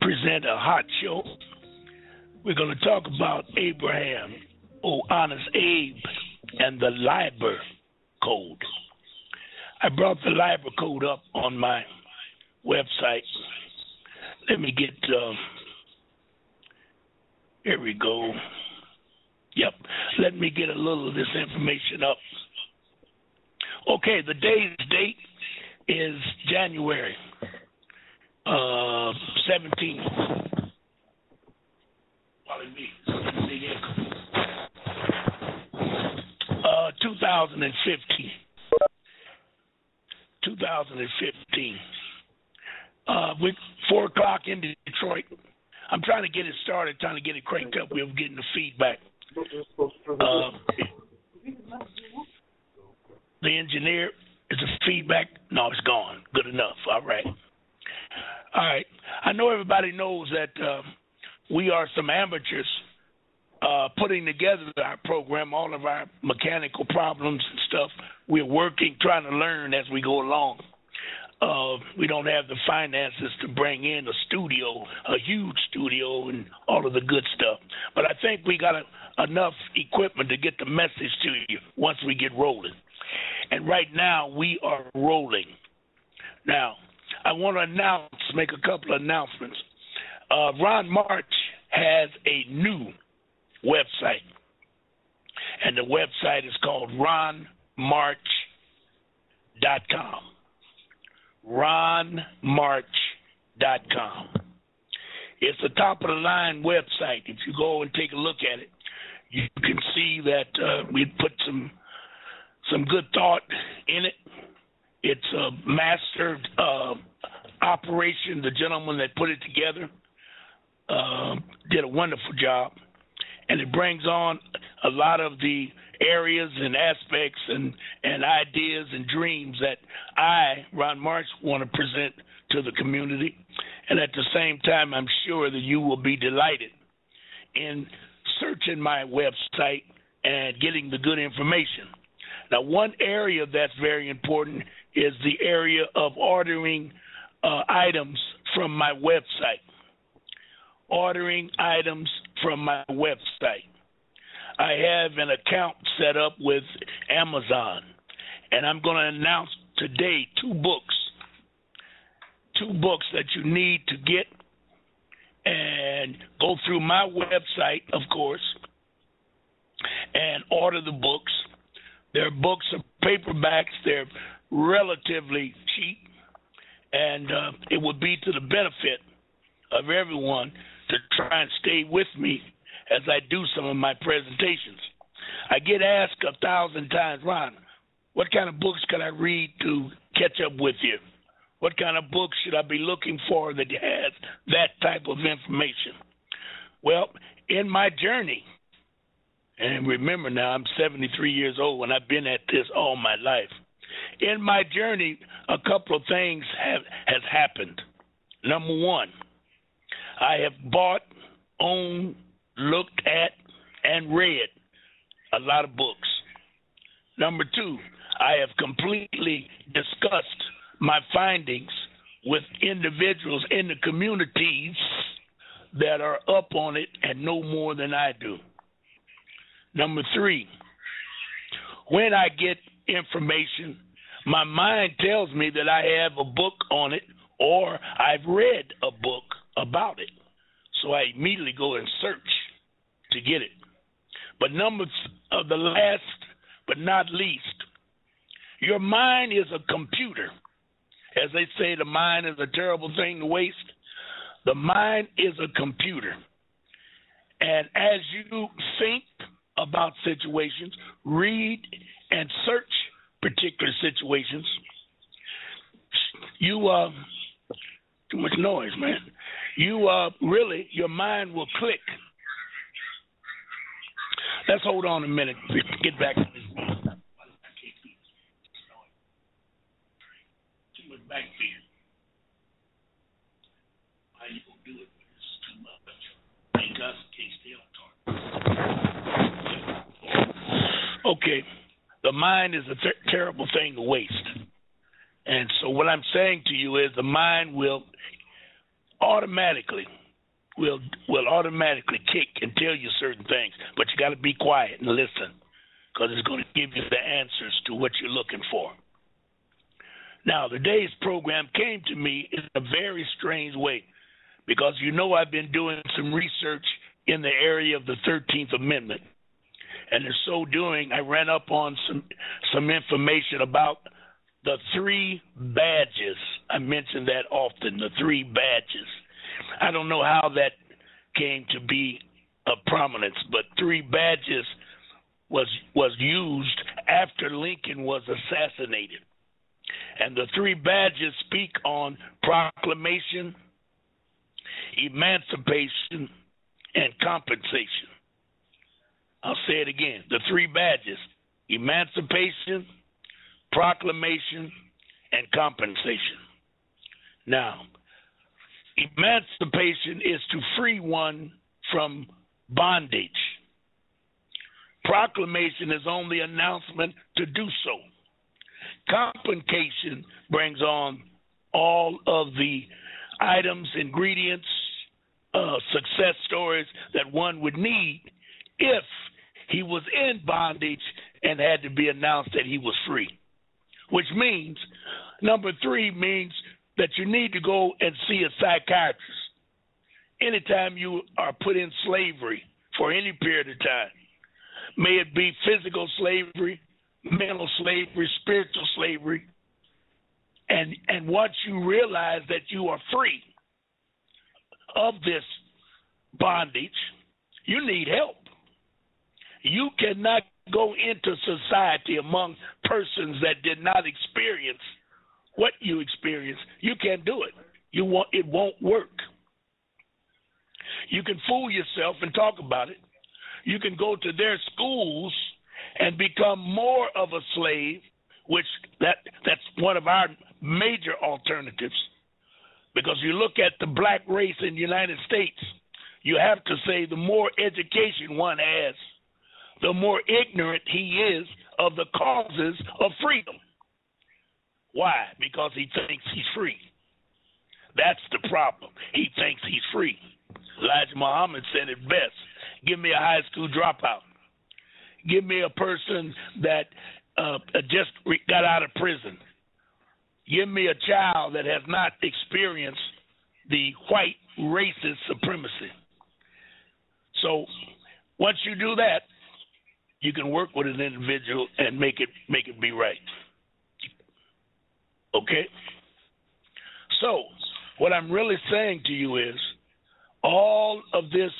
present a hot show. We're going to talk about Abraham, Honest Abe, and the Liber Code. I brought the Liber Code up on my website. Let me get, here we go. Yep, let me get a little of this information up. Okay, the date is January 17th. 2015. 2015. With 4 o'clock in Detroit. I'm trying to get it started, trying to get it cranked up. We're getting the feedback. The engineer, is the feedback? No, it's gone. Good enough. All right. All right. I know everybody knows that we are some amateurs putting together our program, all of our mechanical problems and stuff. We're working, trying to learn as we go along. We don't have the finances to bring in a studio, a huge studio, and all of the good stuff. But I think we got enough equipment to get the message to you once we get rolling. And right now, we are rolling. Now, I want to make a couple of announcements. Ron March has a new website, and the website is called ronmarch.com. ronmarch.com. It's a top-of-the-line website. If you go and take a look at it, you can see that we put some good thought in it. It's a mastered operation. The gentleman that put it together did a wonderful job, and it brings on a lot of the areas and aspects and ideas and dreams that I, Ron March, want to present to the community. And at the same time, I'm sure that you will be delighted in searching my website and getting the good information. Now, one area that's very important is the area of ordering items from my website. Ordering items from my website. I have an account set up with Amazon, and I'm going to announce today 2 books. 2 books that you need to get and go through my website, of course, and order the books. Their books are paperbacks. They're relatively cheap, and it would be to the benefit of everyone to try and stay with me as I do some of my presentations. I get asked 1,000 times, Ron, what kind of books can I read to catch up with you? What kind of books should I be looking for that has that type of information? Well, in my journey, and remember now, I'm 73 years old and I've been at this all my life. In my journey, a couple of things has happened. Number one, I have bought, owned, looked at, and read a lot of books. Number two, I have completely discussed my findings with individuals in the communities that are up on it and know more than I do. Number three, when I get information, my mind tells me that I have a book on it or I've read a book about it. So I immediately go and search to get it. But the last but not least, your mind is a computer. As they say, the mind is a terrible thing to waste. The mind is a computer. And as you think about situations, read and search particular situations, too much noise, man. Really, your mind will click. Let's hold on a minute. Get back to this. Too much back fear. How you gonna do it? It's too much. Thank God can't stay on target. Okay, the mind is a terrible thing to waste. And so what I'm saying to you is the mind will automatically will automatically kick and tell you certain things, but you got to be quiet and listen, because it's going to give you the answers to what you're looking for. Now, today's program came to me in a very strange way, because I've been doing some research in the area of the 13th Amendment. And in so doing, I ran up on some information about the 3 badges. I mention that often, the 3 badges. I don't know how that came to be of prominence, but 3 badges was used after Lincoln was assassinated. And the 3 badges speak on proclamation, emancipation, and compensation. I'll say it again. The 3 badges: emancipation, proclamation, and compensation. Now, emancipation is to free one from bondage. Proclamation is only announcement to do so. Compensation brings on all of the items, ingredients, success stories that one would need if he was in bondage and had to be announced that he was free. Which means, number 3 means that you need to go and see a psychiatrist anytime you are put in slavery for any period of time. May it be physical slavery, mental slavery, spiritual slavery. And once you realize that you are free of this bondage, you need help. You cannot go into society among persons that did not experience what you experienced. You can't do it. It won't work. You can fool yourself and talk about it. You can go to their schools and become more of a slave, which that's one of our major alternatives. Because you look at the black race in the United States, you have to say the more education one has, the more ignorant he is of the causes of freedom. Why? Because he thinks he's free. That's the problem. He thinks he's free. Elijah Muhammad said it best. Give me a high school dropout. Give me a person that just got out of prison. Give me a child that has not experienced the white racist supremacy. So once you do that, you can work with an individual and make it be right. Okay? So what I'm really saying to you is all of this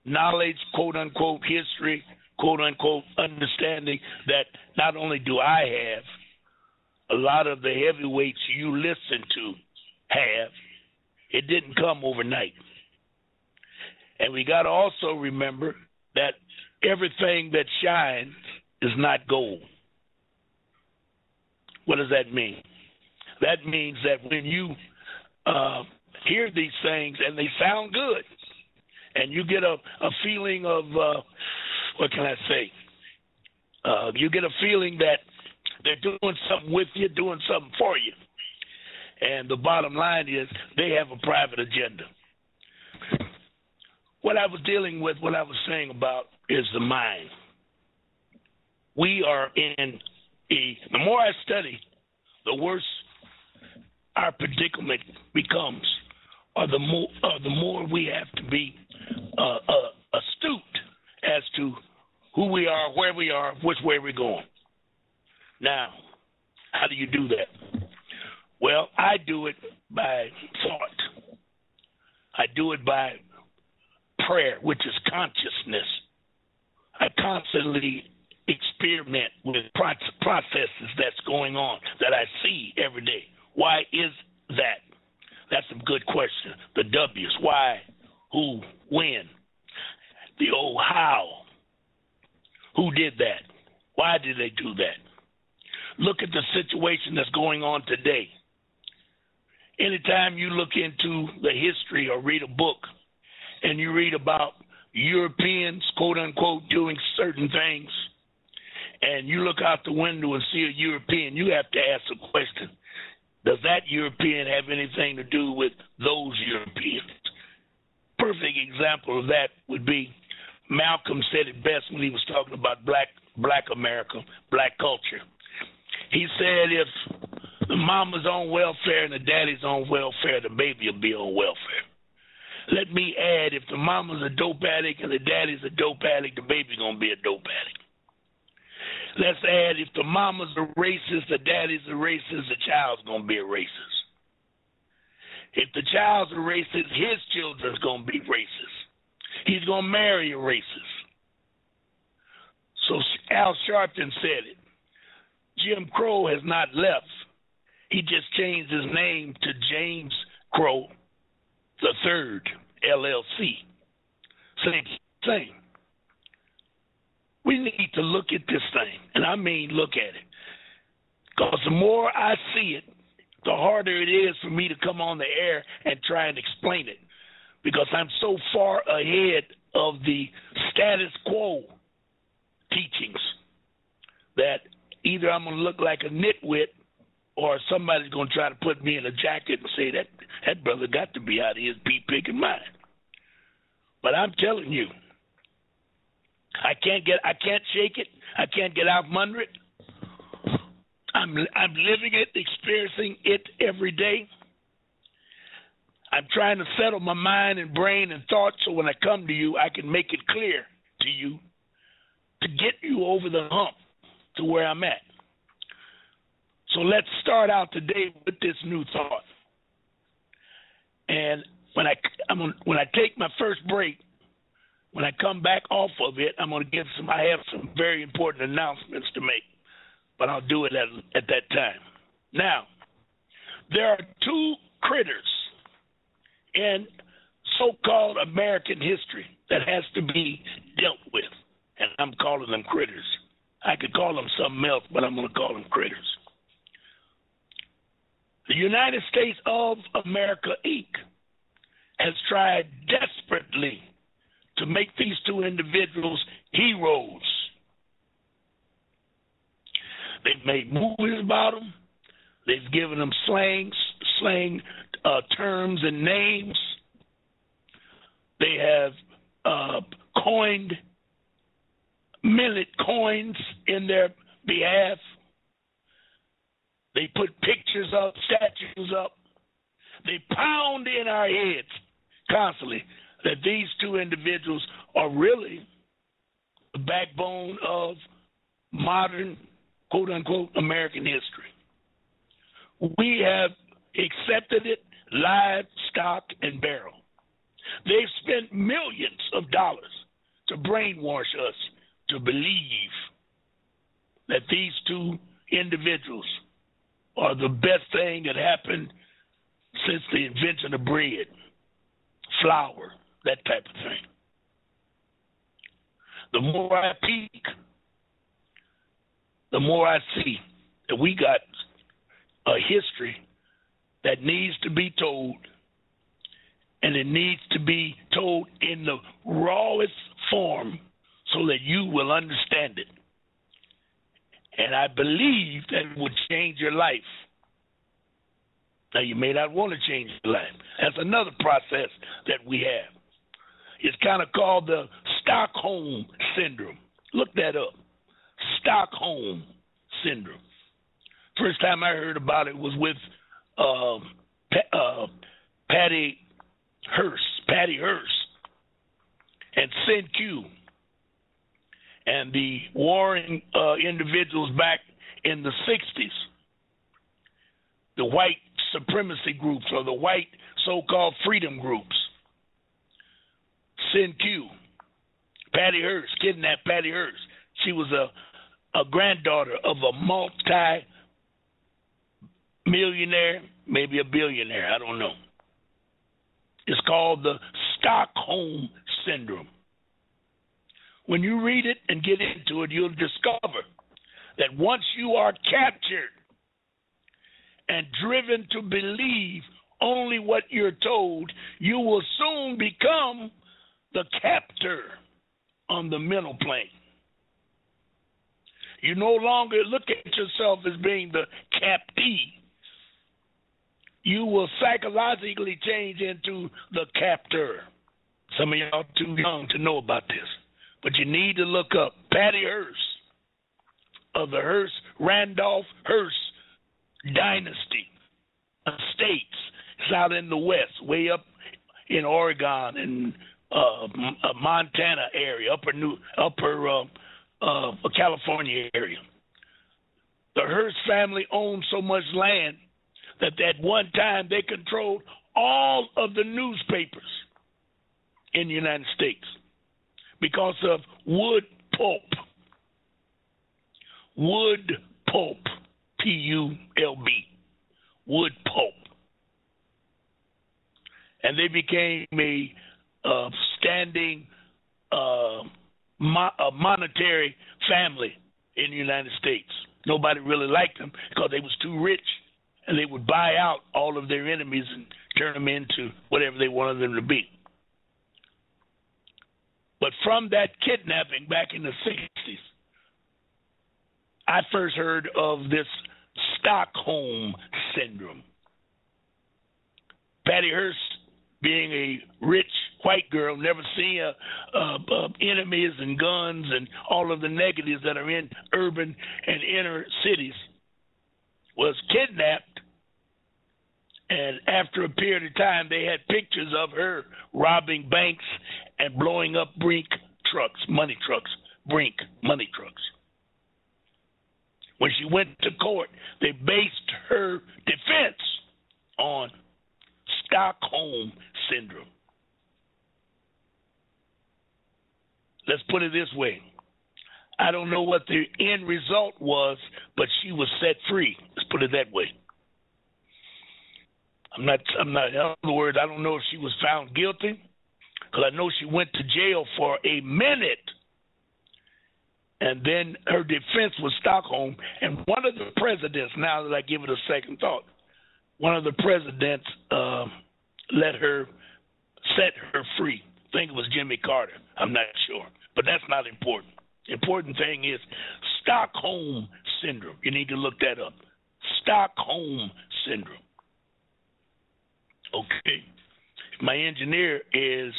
knowledge, quote unquote, history, quote unquote, understanding that not only do I have, a lot of the heavyweights you listen to have, it didn't come overnight. And we got to also remember that everything that shines is not gold. What does that mean? That means that when you hear these things and they sound good, and you get a feeling of, what can I say? You get a feeling that they're doing something with you, doing something for you. And the bottom line is they have a private agenda. What I was dealing with, what I was saying about is the mind. We are in the more I study, the worse our predicament becomes, or the more we have to be astute as to who we are, where we are, which way we're going. Now, how do you do that? Well, I do it by thought. I do it by prayer, which is consciousness. I constantly experiment with processes that's going on that I see every day. Why is that? That's a good question. The W's, why, who, when, the old how. Who did that? Why did they do that? Look at the situation that's going on today. Anytime you look into the history or read a book and you read about Europeans, quote unquote, doing certain things, and you look out the window and see a European, you have to ask a question. Does that European have anything to do with those Europeans? Perfect example of that would be Malcolm said it best when he was talking about black America, black culture. He said if the mama's on welfare and the daddy's on welfare, the baby will be on welfare. Let me add, if the mama's a dope addict and the daddy's a dope addict, the baby's going to be a dope addict. Let's add, if the mama's a racist, the daddy's a racist, the child's going to be a racist. If the child's a racist, his children's going to be racist. He's going to marry a racist. So Al Sharpton said it. Jim Crow has not left. He just changed his name to James Crow the Third, LLC. Same thing. We need to look at this thing, and I mean look at it. Because the more I see it, the harder it is for me to come on the air and try and explain it. Because I'm so far ahead of the status quo teachings that either I'm going to look like a nitwit or somebody's going to try to put me in a jacket and say that brother got to be out of his pea-picking mind. But I'm telling you, I can't shake it. I can't get out from under it. I'm living it, experiencing it every day. I'm trying to settle my mind and brain and thoughts so when I come to you, I can make it clear to you to get you over the hump to where I'm at. So let's start out today with this new thought. And when I take my first break, when I come back off of it, I have some very important announcements to make, but I'll do it at that time. Now, there are two critters in so-called American history that has to be dealt with, and I'm calling them critters. I could call them something else, but I'm going to call them critters. The United States of America, Inc. has tried desperately to make these two individuals heroes. They've made movies about them. They've given them slang terms and names. They have coined minute coins in their behalf. They put pictures up, statues up. They pound in our heads constantly that these two individuals are really the backbone of modern, quote-unquote, American history. We have accepted it live, stock, and barrel. They've spent millions of dollars to brainwash us to believe that these two individuals are the best thing that happened since the invention of bread, flour, that type of thing. The more I peek, the more I see that we got a history that needs to be told, and it needs to be told in the rawest form so that you will understand it. And I believe that it would change your life. Now, you may not want to change your life. That's another process that we have. It's kind of called the Stockholm Syndrome. Look that up. Stockholm Syndrome. First time I heard about it was with Patty Hearst, and Sin-Q, and the warring individuals back in the 60s, the white supremacy groups or the white so-called freedom groups. Sin-Q, Patty Hearst, kidnapped Patty Hearst. She was a granddaughter of a multi-millionaire, maybe a billionaire, I don't know. It's called the Stockholm Syndrome. When you read it and get into it, you'll discover that once you are captured and driven to believe only what you're told, you will soon become the captor on the mental plane. You no longer look at yourself as being the captee. you will psychologically change into the captor. Some of y'all too young to know about this, but you need to look up Patty Hearst of the Hearst, Randolph Hearst dynasty estates. It's out in the west, way up in Oregon and Montana area, upper California area. The Hearst family owned so much land that at one time they controlled all of the newspapers in the United States because of wood pulp. Wood pulp, P-U-L-B, wood pulp. And they became a standing monetary family in the United States. Nobody really liked them because they was too rich, and they would buy out all of their enemies and turn them into whatever they wanted them to be. But from that kidnapping back in the 60s, I first heard of this Stockholm syndrome. Patty Hearst, being a rich white girl, never seen enemies and guns and all of the negatives that are in urban and inner cities, was kidnapped. And after a period of time, they had pictures of her robbing banks and blowing up Brink trucks, money trucks, Brink money trucks. When she went to court, they based her defense on Stockholm syndrome. Let's put it this way. I don't know what the end result was, but she was set free. Let's put it that way. I'm not, in other words, I don't know if she was found guilty, because I know she went to jail for a minute, and then her defense was Stockholm. And one of the presidents, now that I give it a second thought, one of the presidents let her, set her free. I think it was Jimmy Carter. I'm not sure, but that's not important. The important thing is Stockholm syndrome. You need to look that up. Stockholm syndrome. Okay. If my engineer is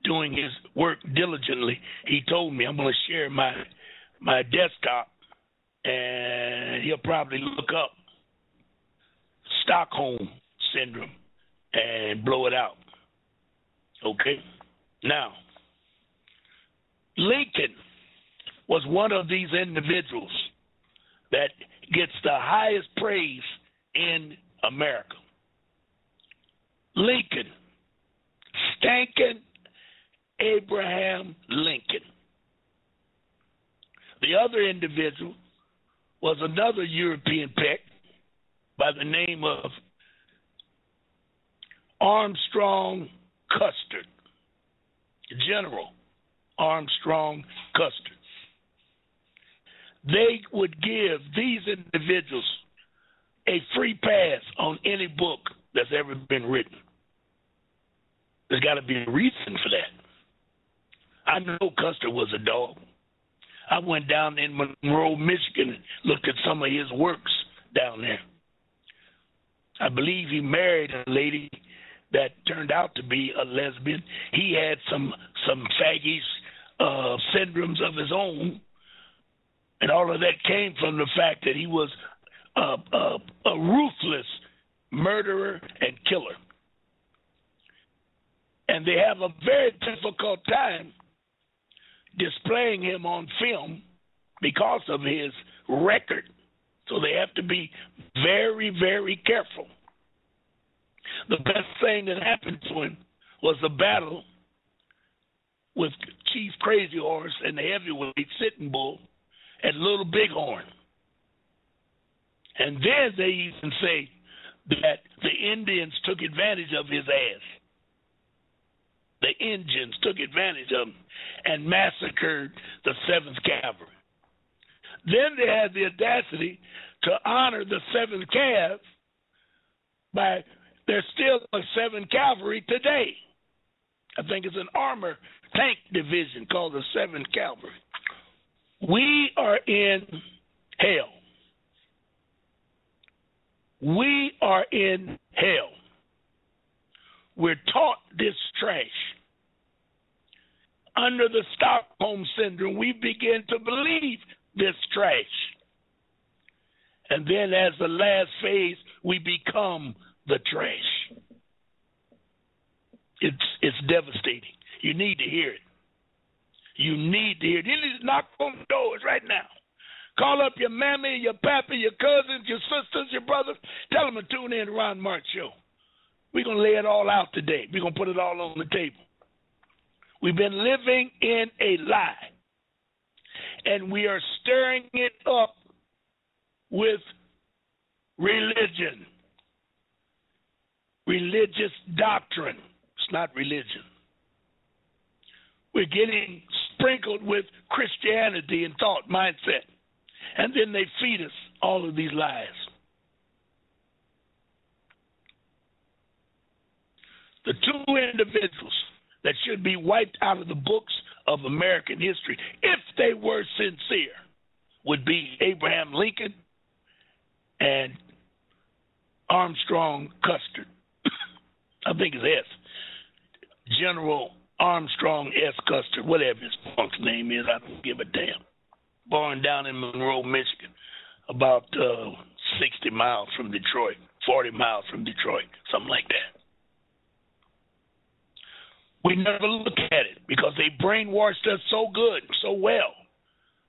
doing his work diligently, he told me I'm going to share my desktop, and he'll probably look up Stockholm syndrome and blow it out. Okay? Now, Lincoln was one of these individuals that gets the highest praise in America. Lincoln, Stankin Abraham Lincoln. The other individual was another European peck by the name of Armstrong Custer, General Armstrong Custer. They would give these individuals a free pass on any book that's ever been written. There's got to be a reason for that. I know Custer was a dog. I went down in Monroe, Michigan, and looked at some of his works down there. I believe he married a lady that turned out to be a lesbian. He had some faggy syndromes of his own, and all of that came from the fact that he was a ruthless murderer and killer. And they have a very difficult time displaying him on film because of his record. So they have to be very, very careful. The best thing that happened to him was the battle with Chief Crazy Horse and the heavyweight Sitting Bull at Little Bighorn. And then they even say that the Indians took advantage of his ass. The Indians took advantage of him and massacred the 7th Cavalry. Then they had the audacity to honor the 7th Cav by, there's still a 7th Cavalry today. I think it's an armor tank division called the 7th Cavalry. We are in hell. We are in hell. We're taught this trash. Under the Stockholm Syndrome, we begin to believe this trash. And then as the last phase, we become the trash. It's devastating. You need to hear it. You need to hear it. You need to knock on the doors right now. Call up your mammy, your pappy, your cousins, your sisters, your brothers. Tell them to tune in to Ron March Show. We're going to lay it all out today. We're going to put it all on the table. We've been living in a lie, and we are stirring it up with religion, religious doctrine. It's not religion. We're getting sprinkled with Christianity and thought mindset, and then they feed us all of these lies. The two individuals that should be wiped out of the books of American history, if they were sincere, would be Abraham Lincoln and Armstrong Custer. I think it's S. General Armstrong S. Custer, whatever his punk's name is, I don't give a damn. Born down in Monroe, Michigan, about 60 miles from Detroit, 40 miles from Detroit, something like that. We never look at it because they brainwashed us so good, so well,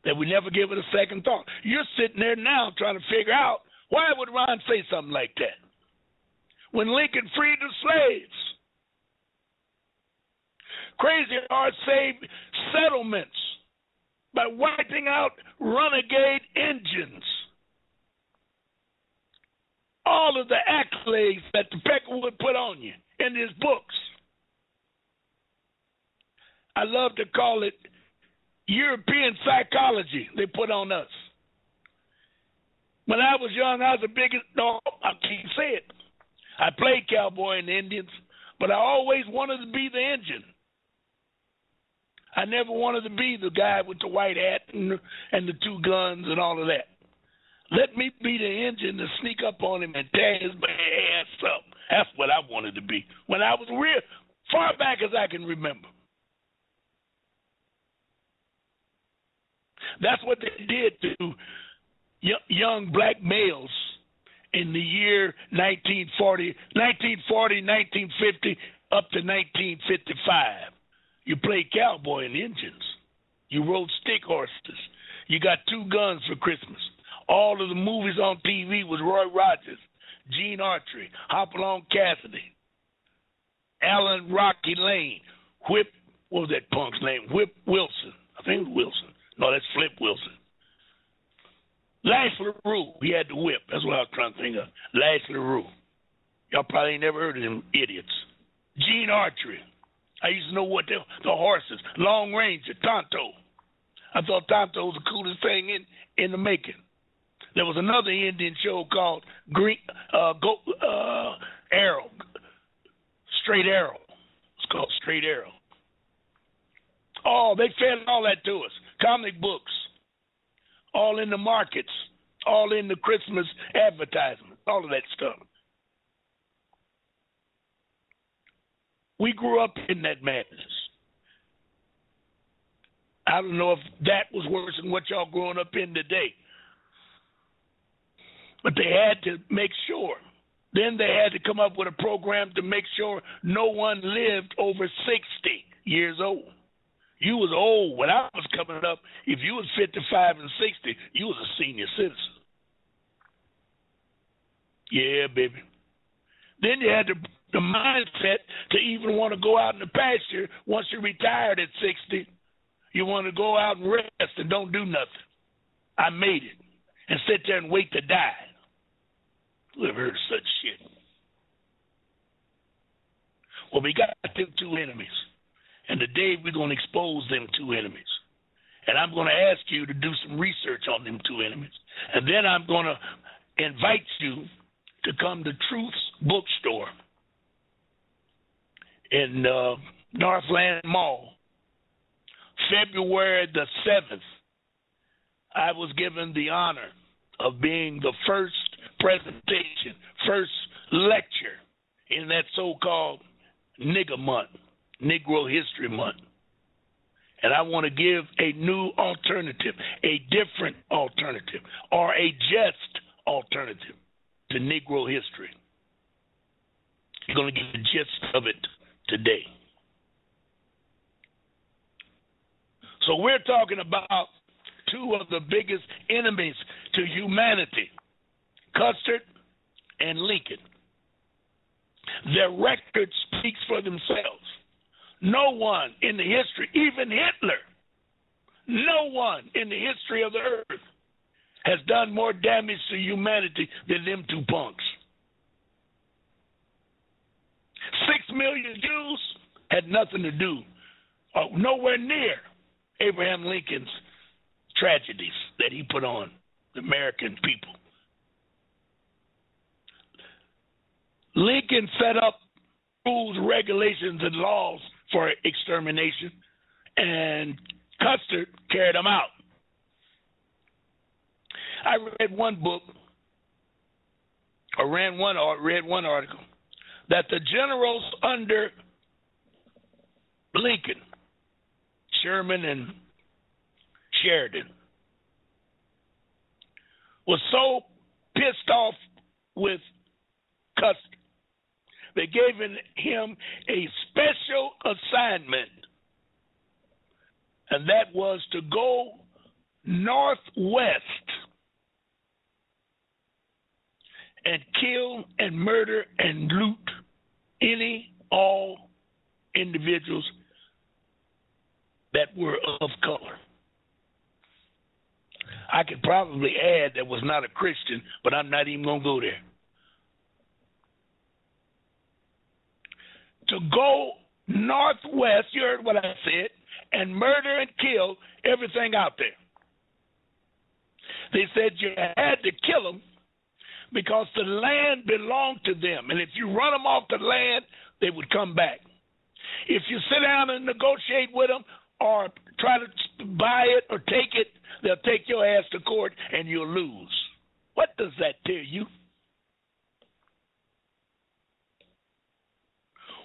that we never give it a second thought. You're sitting there now trying to figure out, why would Ron say something like that? When Lincoln freed the slaves, Crazy Heart saved settlements by wiping out renegade Indians. All of the accolades that the Peckerwood put on you in his books. I love to call it European psychology they put on us. When I was young, I was the biggest, no, I can't say it. I played cowboy and Indians, but I always wanted to be the Indian. I never wanted to be the guy with the white hat and the two guns and all of that. Let me be the Indian to sneak up on him and tear his ass up. That's what I wanted to be when I was real, far back as I can remember. That's what they did to young black males in the year 1940, 1950, up to 1955. You played cowboy and Indians. You rode stick horses. You got two guns for Christmas. All of the movies on TV was Roy Rogers, Gene Autry, Hopalong Cassidy, Alan Rocky Lane, Whip, what was that punk's name? Whip Wilson. I think it was Wilson. No, that's Flip Wilson. Lash LaRue, he had the whip. That's what I was trying to think of. Lash LaRue. Y'all probably ain't never heard of them idiots. Gene Autry. I used to know what the horses. Long Ranger, Tonto. I thought Tonto was the coolest thing in the making. There was another Indian show called Arrow. Straight Arrow. It's called Straight Arrow. Oh, they fed all that to us. Comic books. All in the markets. All in the Christmas advertisements. All of that stuff. We grew up in that madness. I don't know if that was worse than what y'all growing up in today. But they had to make sure. Then they had to come up with a program to make sure no one lived over 60 years old. You was old. When I was coming up, if you was 55 and 60, you was a senior citizen. Yeah, baby. Then you had the mindset to even want to go out in the pasture once you're retired at 60. You want to go out and rest and don't do nothing. I made it. And sit there and wait to die. Who ever heard of such shit? Well, we got them two enemies. And today we're going to expose them two enemies. And I'm going to ask you to do some research on them two enemies. And then I'm going to invite you to come to Truth's bookstore in Northland Mall. February the 7th, I was given the honor of being the first presentation, first lecture in that so-called nigger month, Negro History Month. And I want to give a new alternative, a different alternative, or a just alternative to Negro history. You're going to get the gist of it today. So we're talking about two of the biggest enemies to humanity, Custer and Lincoln. Their record speaks for themselves. No one in the history, even Hitler, no one in the history of the earth has done more damage to humanity than them two punks. 6 million Jews had nothing to do, nowhere near Abraham Lincoln's tragedies that he put on the American people. Lincoln set up rules, regulations, and laws for extermination, and Custer carried them out. I read one book, or read one article, that the generals under Lincoln, Sherman and Sheridan, was so pissed off with Custer, they gave him a special assignment, and that was to go northwest and kill and murder and loot all individuals that were of color. I could probably add that was not a Christian, but I'm not even going to go there. To go northwest, you heard what I said, and murder and kill everything out there. They said you had to kill them because the land belonged to them. And if you run them off the land, they would come back. If you sit down and negotiate with them or try to buy it or take it, they'll take your ass to court and you'll lose. What does that tell you?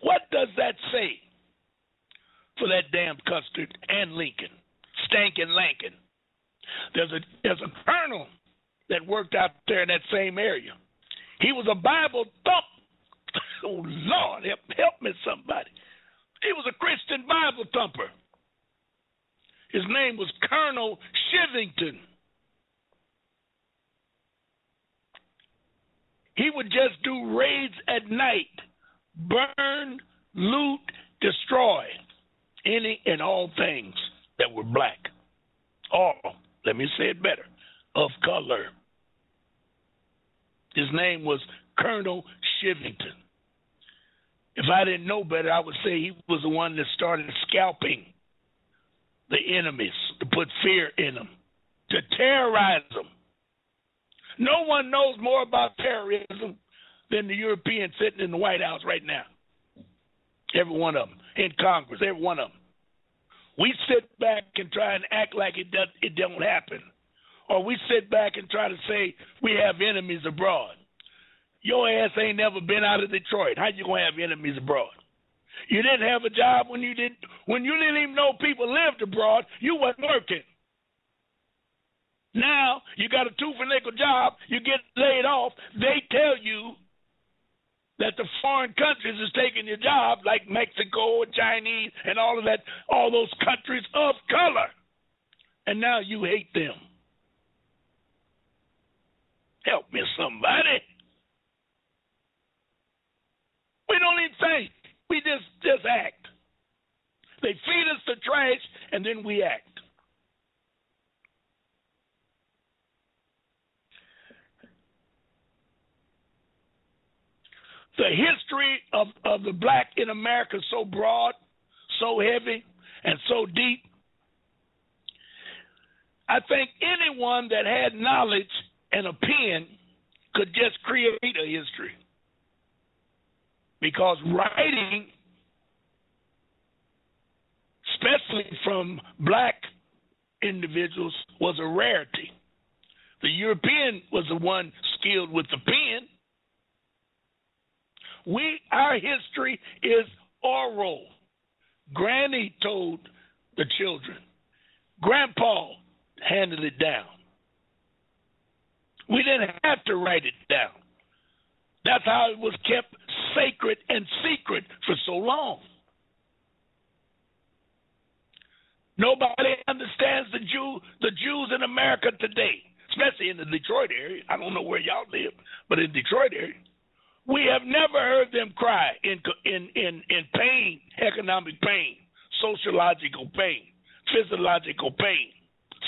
What does that say for that damn Custer and Lincoln, Stankin' Lankin? There's a colonel that worked out there in that same area. He was a Bible thump. Oh, Lord, help me somebody. He was a Christian Bible thumper. His name was Colonel Shivington. He would just do raids at night, burn, loot, destroy any and all things that were black. Or, let me say it better, of color. His name was Colonel Shivington. If I didn't know better, I would say he was the one that started scalping the enemies, to put fear in them, to terrorize them. No one knows more about terrorism than the European sitting in the White House right now. Every one of them. In Congress, every one of them. We sit back and try and act like it don't happen. Or we sit back and try to say we have enemies abroad. Your ass ain't never been out of Detroit. How you gonna have enemies abroad? You didn't have a job when you didn't even know people lived abroad. You wasn't working. Now you got a two-for-nickel job. You get laid off. They tell you that the foreign countries is taking your job, like Mexico and Chinese and all of that, all those countries of color. And now you hate them. Help me, somebody. We don't even think. We just act. They feed us the trash, and then we act. The history of the black in America is so broad, so heavy, and so deep. I think anyone that had knowledge and a pen could just create a history. Because writing, especially from black individuals, was a rarity. The European was the one skilled with the pen. Our history is oral. Granny told the children. Grandpa handed it down. We didn't have to write it down. That's how it was kept sacred and secret for so long. Nobody understands the Jews in America today, especially in the Detroit area. I don't know where y'all live, but in Detroit area, we have never heard them cry in pain, economic pain, sociological pain, physiological pain,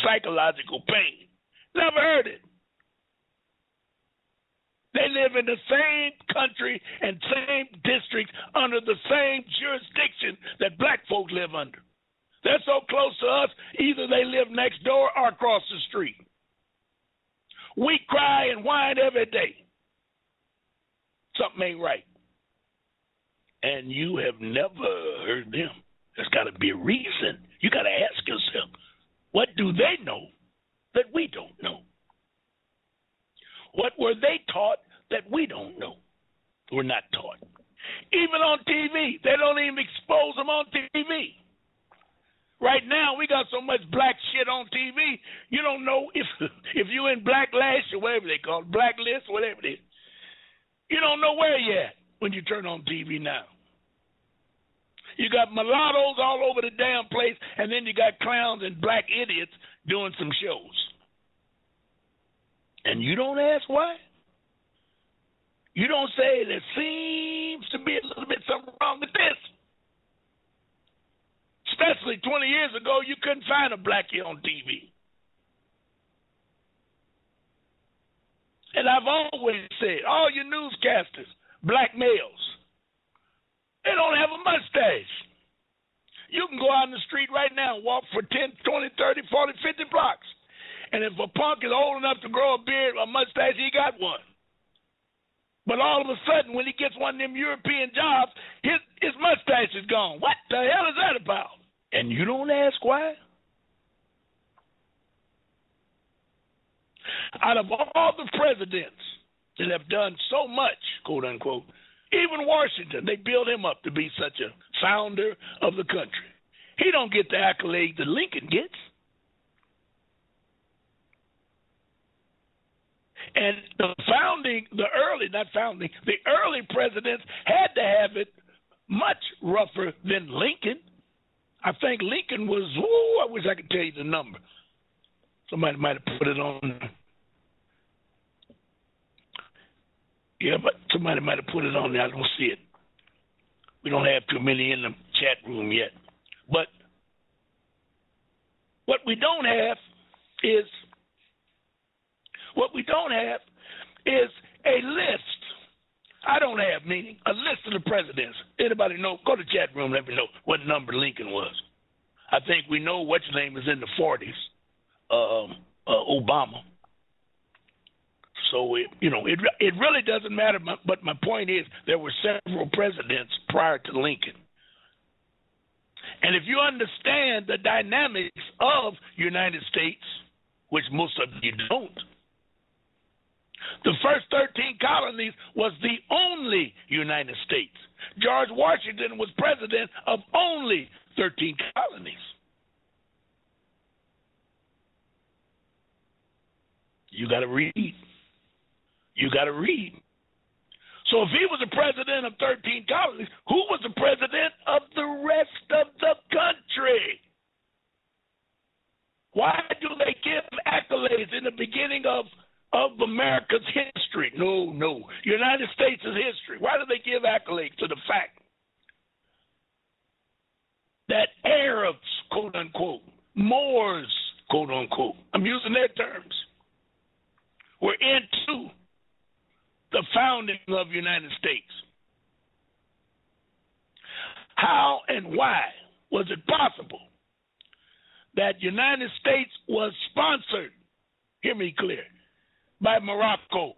psychological pain. Never heard it. They live in the same country and same district under the same jurisdiction that black folks live under. They're so close to us, either they live next door or across the street. We cry and whine every day. Something ain't right. And you have never heard them. There's got to be a reason. You got to ask yourself, what do they know that we don't know? What were they taught that we don't know? We're not taught. Even on TV, they don't even expose them on TV. Right now, we got so much black shit on TV, you don't know if you're in blacklash or whatever they call it, blacklist, whatever it is. You don't know where you're at when you turn on TV now. You got mulattoes all over the damn place, and then you got clowns and black idiots doing some shows. And you don't ask why? You don't say there seems to be a little bit something wrong with this. Especially 20 years ago, you couldn't find a blackie on TV. And I've always said, all your newscasters, black males, they don't have a mustache. You can go out in the street right now and walk for 10, 20, 30, 40, 50 blocks. And if a punk is old enough to grow a beard or a mustache, he got one. But all of a sudden, when he gets one of them European jobs, his mustache is gone. What the hell is that about? And you don't ask why? Out of all the presidents that have done so much, quote unquote, even Washington, they built him up to be such a founder of the country. He don't get the accolade that Lincoln gets. And the early presidents had to have it much rougher than Lincoln. I think Lincoln was, I wish I could tell you the number. Somebody might have put it on. Yeah, but somebody might have put it on there. I don't see it. We don't have too many in the chat room yet. But what we don't have is a list. I don't have, meaning a list of the presidents. Anybody know? Go to the chat room, let me know what number Lincoln was. I think we know what's name is in the 40s, Obama. So, it really doesn't matter, but my point is there were several presidents prior to Lincoln. And if you understand the dynamics of United States, which most of you don't, the first 13 colonies was the only United States. George Washington was president of only 13 colonies. You got to read. You got to read. So if he was the president of 13 colonies, who was the president of the rest of the country? Why do they give accolades in the beginning of America's history? No. United States' history. Why do they give accolades to the fact that Arabs, quote unquote, Moors, quote unquote, I'm using their terms, were into the founding of the United States? How and why was it possible that United States was sponsored, hear me clear, by Morocco?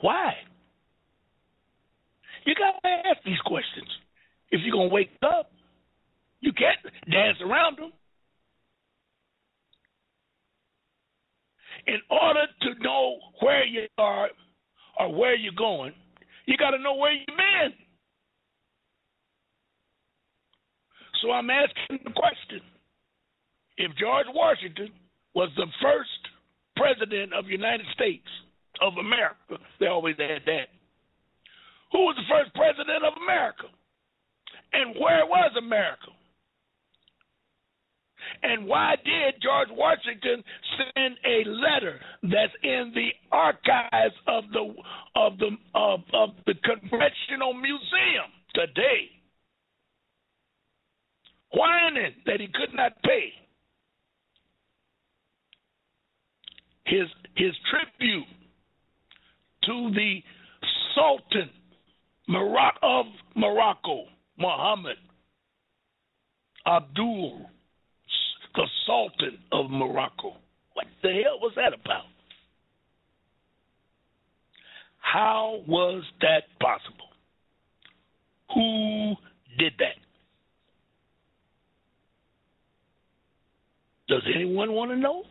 Why? You got to ask these questions if you're going to wake up. You can't dance around them. In order to know where you are or where you're going, you got to know where you've been. So I'm asking the question. If George Washington was the first president of the United States of America, they always had that. Who was the first president of America? And where was America? And why did George Washington send a letter that's in the archives of the Congressional Museum today, whining that he could not pay his tribute to the Sultan of Morocco, Muhammad Abdul, the Sultan of Morocco? What the hell was that about? How was that possible? Who did that? Does anyone want to know?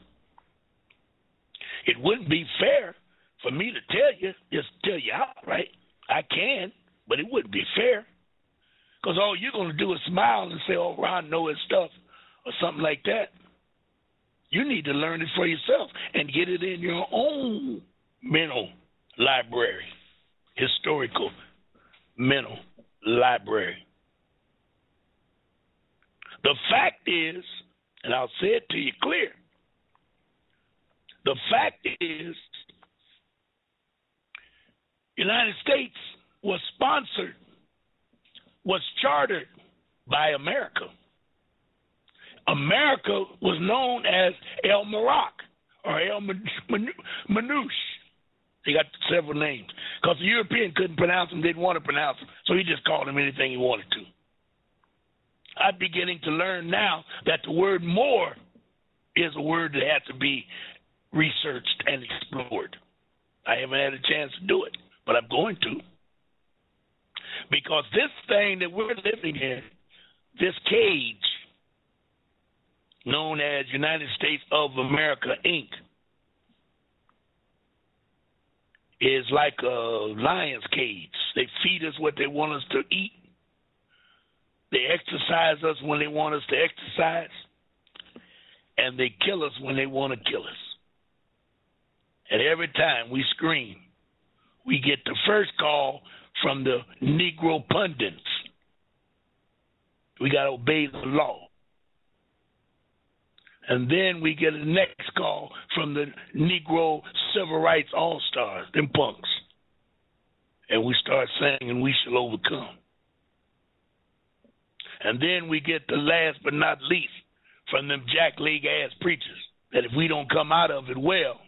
It wouldn't be fair for me to tell you, just tell you outright. I can, but it wouldn't be fair. Because all you're going to do is smile and say, oh, Ron knows his stuff or something like that. You need to learn it for yourself and get it in your own mental library, historical mental library. The fact is, and I'll say it to you clear, the fact is, United States was sponsored, was chartered by America. America was known as El Maroc or El Manouche. They got several names because the European couldn't pronounce them, didn't want to pronounce them, so he just called them anything he wanted to. I'm beginning to learn now that the word more is a word that has to be researched and explored. I haven't had a chance to do it, but I'm going to. Because this thing that we're living in, this cage known as United States of America, Inc., is like a lion's cage. They feed us what they want us to eat. They exercise us when they want us to exercise. And they kill us when they want to kill us. And every time we scream, we get the first call from the Negro pundits. We got to obey the law. And then we get a next call from the Negro civil rights all-stars, them punks. And we start singing, we shall overcome. And then we get the last but not least from them jackleg-ass preachers that if we don't come out of it well,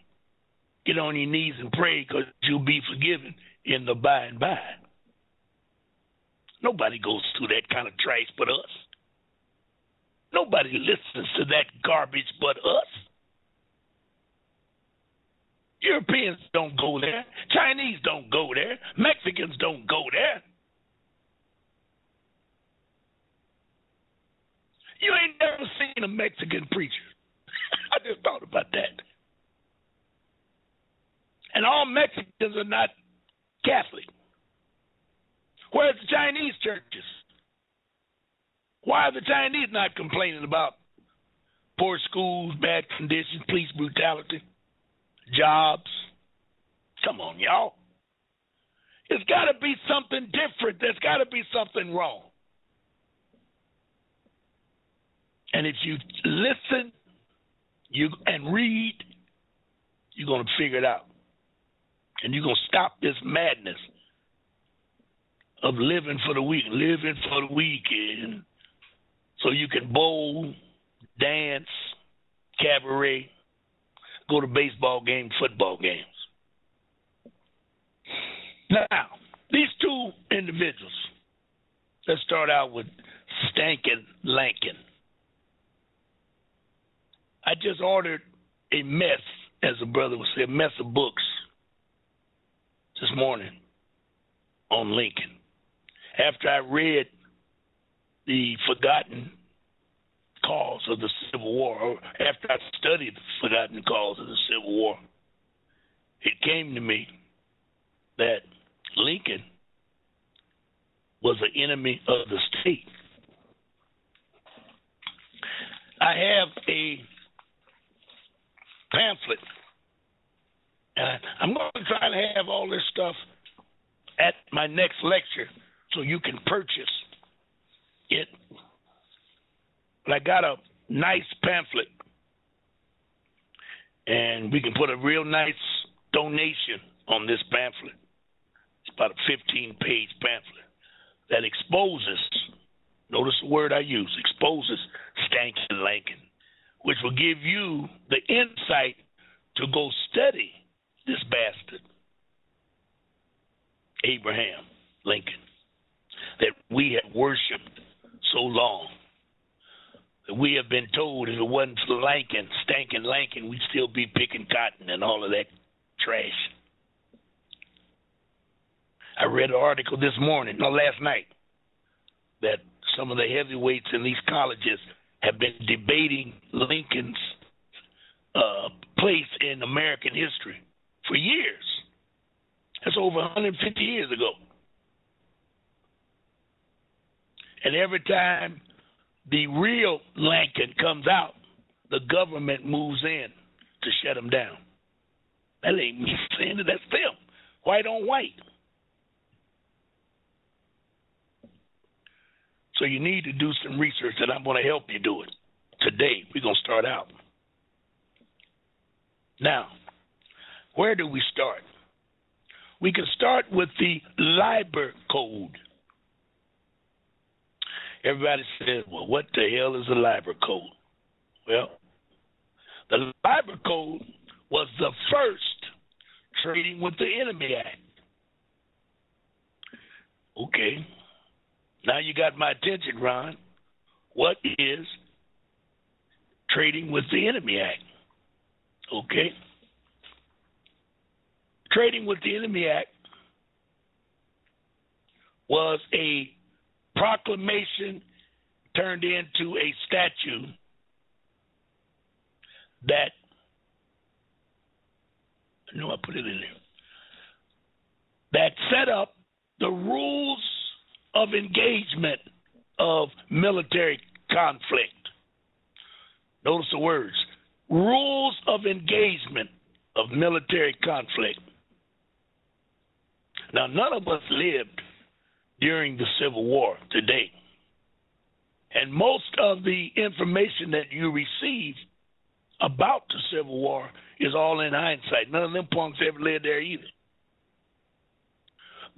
get on your knees and pray because you'll be forgiven in the by and by. Nobody goes through that kind of trash but us. Nobody listens to that garbage but us. Europeans don't go there. Chinese don't go there. Mexicans don't go there. You ain't never seen a Mexican preacher. I just thought about that. And all Mexicans are not Catholic. Where's the Chinese churches? Why are the Chinese not complaining about poor schools, bad conditions, police brutality, jobs? Come on, y'all. There's got to be something different. There's got to be something wrong. And if you listen and read, you're going to figure it out. And you're going to stop this madness of living for the weekend, so you can bowl, dance, cabaret, go to baseball games, football games. Now, these two individuals, let's start out with Stankin Lankin. I just ordered a mess, as a brother would say, a mess of books this morning on Lincoln. After I read the forgotten cause of the Civil War, or after I studied the forgotten cause of the Civil War, it came to me that Lincoln was an enemy of the state. I have a pamphlet, and I'm going to try to have all this stuff at my next lecture so you can purchase it. But I got a nice pamphlet, and we can put a real nice donation on this pamphlet. It's about a 15-page pamphlet that exposes, notice the word I use, exposes Stankin Lincoln, which will give you the insight to go study this bastard, Abraham Lincoln, that we have worshipped so long. That we have been told if it wasn't for Lincoln, Stankin Lincoln, we'd still be picking cotton and all of that trash. I read an article last night, that some of the heavyweights in these colleges have been debating Lincoln's place in American history for years. That's over 150 years ago. And every time the real Lincoln comes out, the government moves in to shut him down. That ain't me saying it, that's them, white on white. So you need to do some research, and I'm going to help you do it. Today, we're going to start out. Now, where do we start? We can start with the Liber Code. Everybody says, well, what the hell is the Liber Code? Well, the Liber Code was the first Trading with the Enemy Act. Okay. Now you got my attention, Ron. What is Trading with the Enemy Act? Okay. Trading with the Enemy Act was a proclamation turned into a statute that, I know I put it in there, that set up the rules of engagement of military conflict. Notice the words, rules of engagement of military conflict. Now, none of us lived during the Civil War today. And most of the information that you receive about the Civil War is all in hindsight. None of them punks ever lived there either.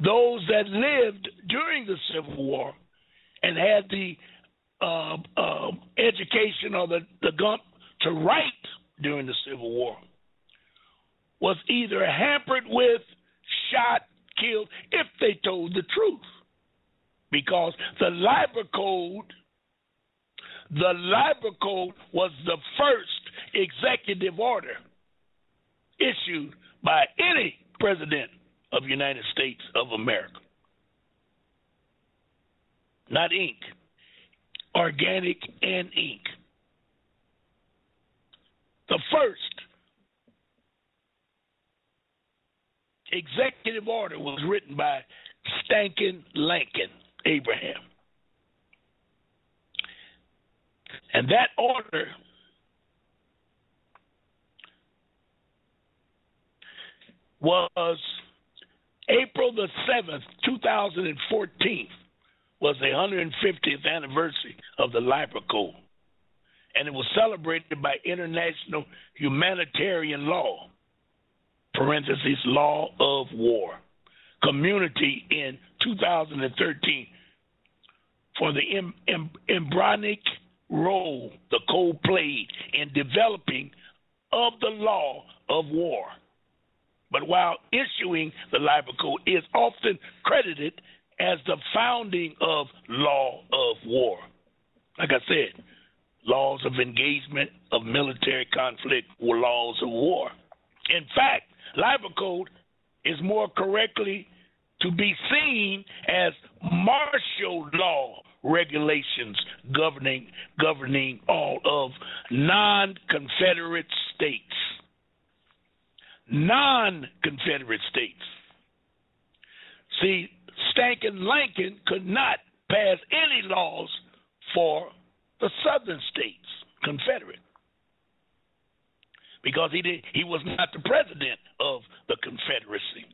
Those that lived during the Civil War and had the education or the gump to write during the Civil War was either hampered with, shot, killed, if they told the truth. Because the Liber Code was the first executive order issued by any president of the United States of America. Not ink, organic and ink. The first executive order was written by Stankin Lincoln, Abraham. And that order was April the 7th, 2014, was the 150th anniversary of the Liber Code. And it was celebrated by international humanitarian law, parentheses, law of war, community in 2013 for the embryonic role the code played in developing of the law of war. But while issuing the Liber Code is often credited as the founding of law of war. Like I said, laws of engagement of military conflict were laws of war. In fact, Liber Code is more correctly to be seen as martial law regulations governing all of non-Confederate states. Non-Confederate states. See, Stankin Lincoln could not pass any laws for the southern states, Confederate, because he was not the president of the Confederacy.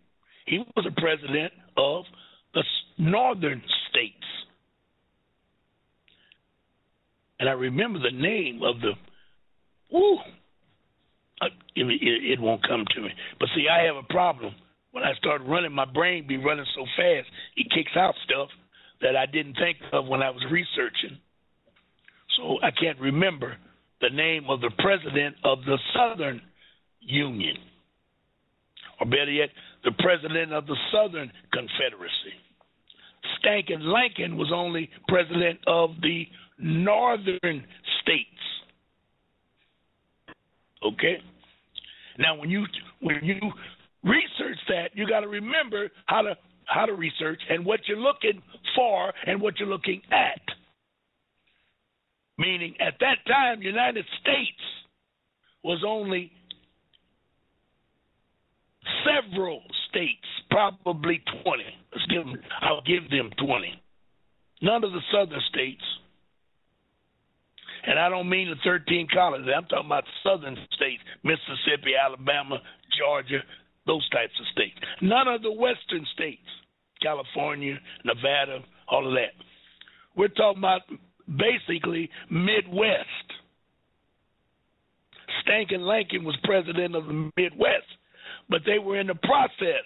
He was the president of the northern states. And I remember the name of the, it won't come to me. But see, I have a problem. When I start running, my brain be running so fast, it kicks out stuff that I didn't think of when I was researching. So I can't remember the name of the president of the Southern Union, or better yet, the president of the Southern Confederacy. Stankin Lincoln was only president of the northern states. Okay? Now, when you research that, you got to remember how to research and what you're looking for and what you're looking at. Meaning, at that time, United States was only several states, probably 20. I'll give them 20. None of the southern states. And I don't mean the 13 colonies. I'm talking about southern states, Mississippi, Alabama, Georgia, those types of states. None of the western states, California, Nevada, all of that. We're talking about basically Midwest. Stankin Lincoln was president of the Midwest, but they were in the process,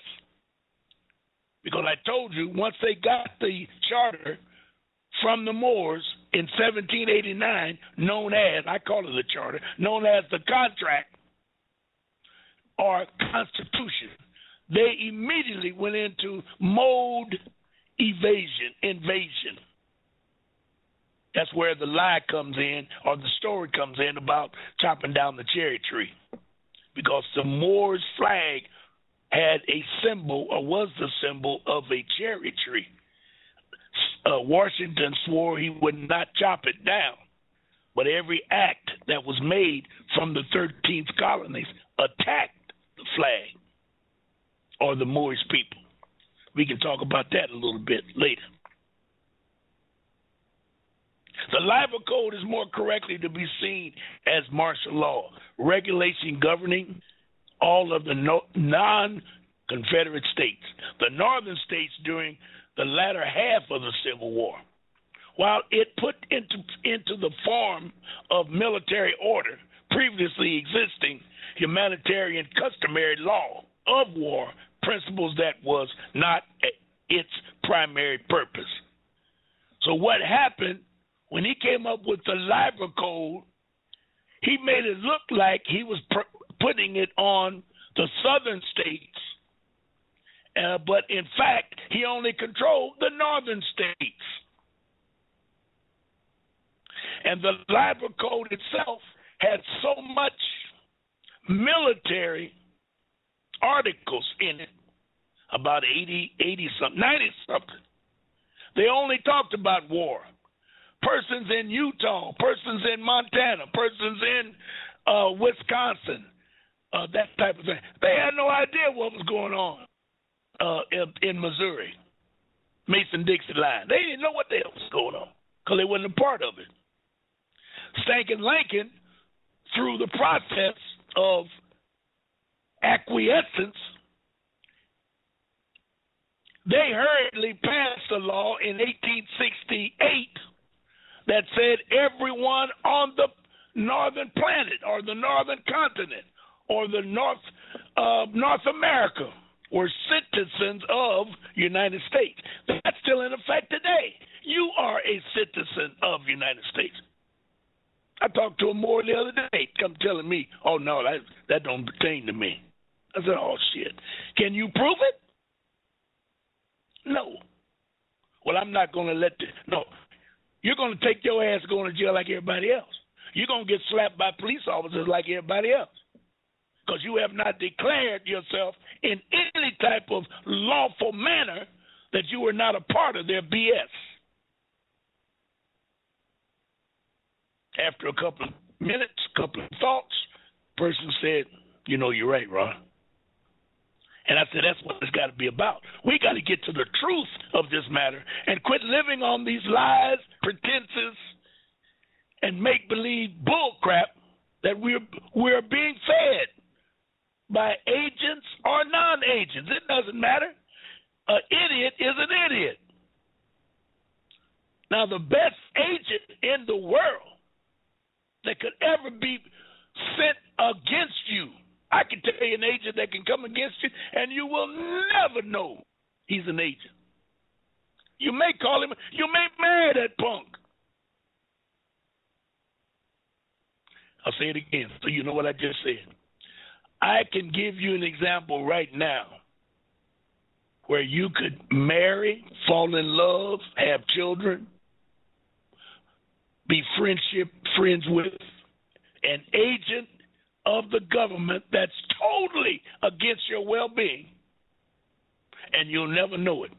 because I told you once they got the charter from the Moors in 1789, known as, I call it the charter, known as the contract or constitution, they immediately went into mode invasion. That's where the lie comes in, or the story comes in about chopping down the cherry tree. Because the Moors' flag had a symbol, or was the symbol of a cherry tree. Washington swore he would not chop it down, but every act that was made from the 13th colonies attacked the flag or the Moorish people. We can talk about that a little bit later. The Liber Code is more correctly to be seen as martial law, regulation governing all of the non-Confederate states, the northern states during the latter half of the Civil War. While it put into the form of military order previously existing humanitarian customary law of war principles that was not its primary purpose. So what happened when he came up with the Liber Code, he made it look like he was putting it on the southern states, but in fact, he only controlled the northern states. And the Liber Code itself had so much military articles in it, about 80-something, 90-something. They only talked about war. Persons in Utah, persons in Montana, persons in Wisconsin, that type of thing. They had no idea what was going on in Missouri, Mason-Dixie line. They didn't know what the hell was going on because they wasn't a part of it. Stankin Lincoln, through the process of acquiescence, they hurriedly passed a law in 1868 that said everyone on the northern planet or the northern continent or the North America were citizens of United States. That's still in effect today. You are a citizen of United States. I talked to a Moor the other day, come telling me, oh, no, that don't pertain to me. I said, oh, shit. Can you prove it? No. Well, I'm not going to let this. No. You're going to take your ass going to jail like everybody else. You're going to get slapped by police officers like everybody else because you have not declared yourself in any type of lawful manner that you are not a part of their BS. After a couple of minutes, a couple of thoughts, person said, you know, you're right, Ron. And I said, that's what it's got to be about. We got to get to the truth of this matter and quit living on these lies, pretenses, and make-believe bullcrap that we're being fed by agents or non-agents. It doesn't matter. An idiot is an idiot. Now, the best agent in the world that could ever be sent against you, I can tell you an agent that can come against you, and you will never know he's an agent. You may call him, you may marry that punk. I'll say it again so you know what I just said. I can give you an example right now where you could marry, fall in love, have children, be friends with an agent of the government that's totally against your well-being, and you'll never know it.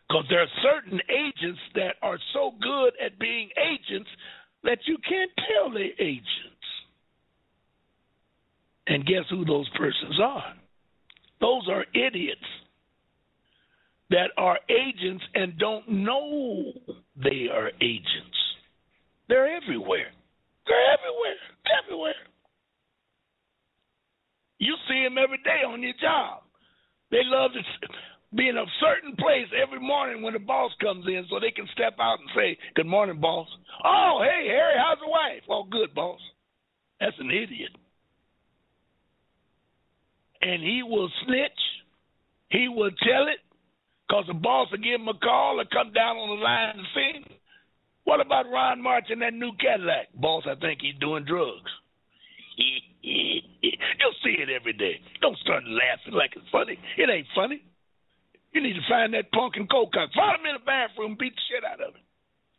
Because there are certain agents that are so good at being agents that you can't tell they're agents. And guess who those persons are? Those are idiots that are agents and don't know they are agents. They're everywhere. They're everywhere. Everywhere. You see them every day on your job. They love to be in a certain place every morning when the boss comes in so they can step out and say, good morning, boss. Oh, hey, Harry, how's the wife? Oh, good, boss. That's an idiot. And he will snitch. He will tell it because the boss will give him a call or come down on the line and see. What about Ron March in that new Cadillac? Boss, I think he's doing drugs. You'll see it every day. Don't start laughing like it's funny. It ain't funny. You need to find that punk and coke cock. Find him in the bathroom and beat the shit out of him.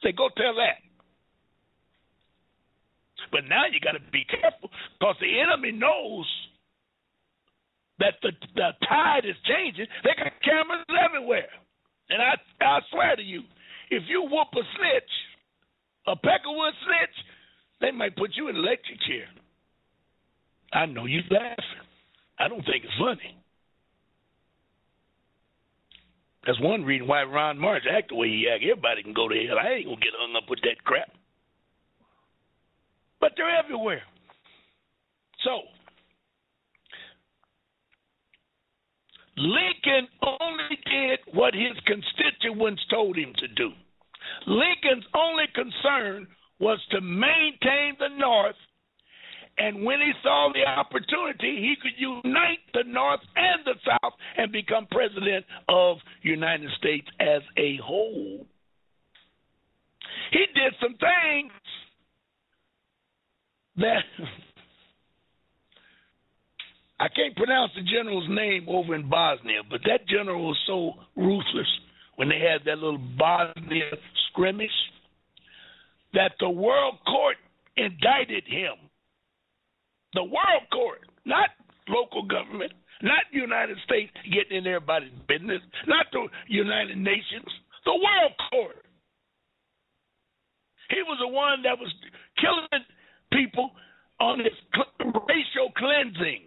Say, go tell that. But now you got to be careful because the enemy knows that the tide is changing. They got cameras everywhere. And I swear to you, if you whoop a snitch, a Peckerwood snitch, they might put you in an electric chair. I know you laughing. I don't think it's funny. That's one reason why Ron March act the way he act. Everybody can go to hell. I ain't going to get hung up with that crap. But they're everywhere. So, Lincoln only did what his constituents told him to do. Lincoln's only concern was to maintain the North, and when he saw the opportunity, he could unite the North and the South and become president of the United States as a whole. He did some things that I can't pronounce the general's name over in Bosnia, but that general was so ruthless when they had that little Bosnia skirmish that the World Court indicted him. The World Court, not local government, not the United States getting in everybody's business, not the United Nations, the World Court. He was the one that was killing people on his racial cleansing.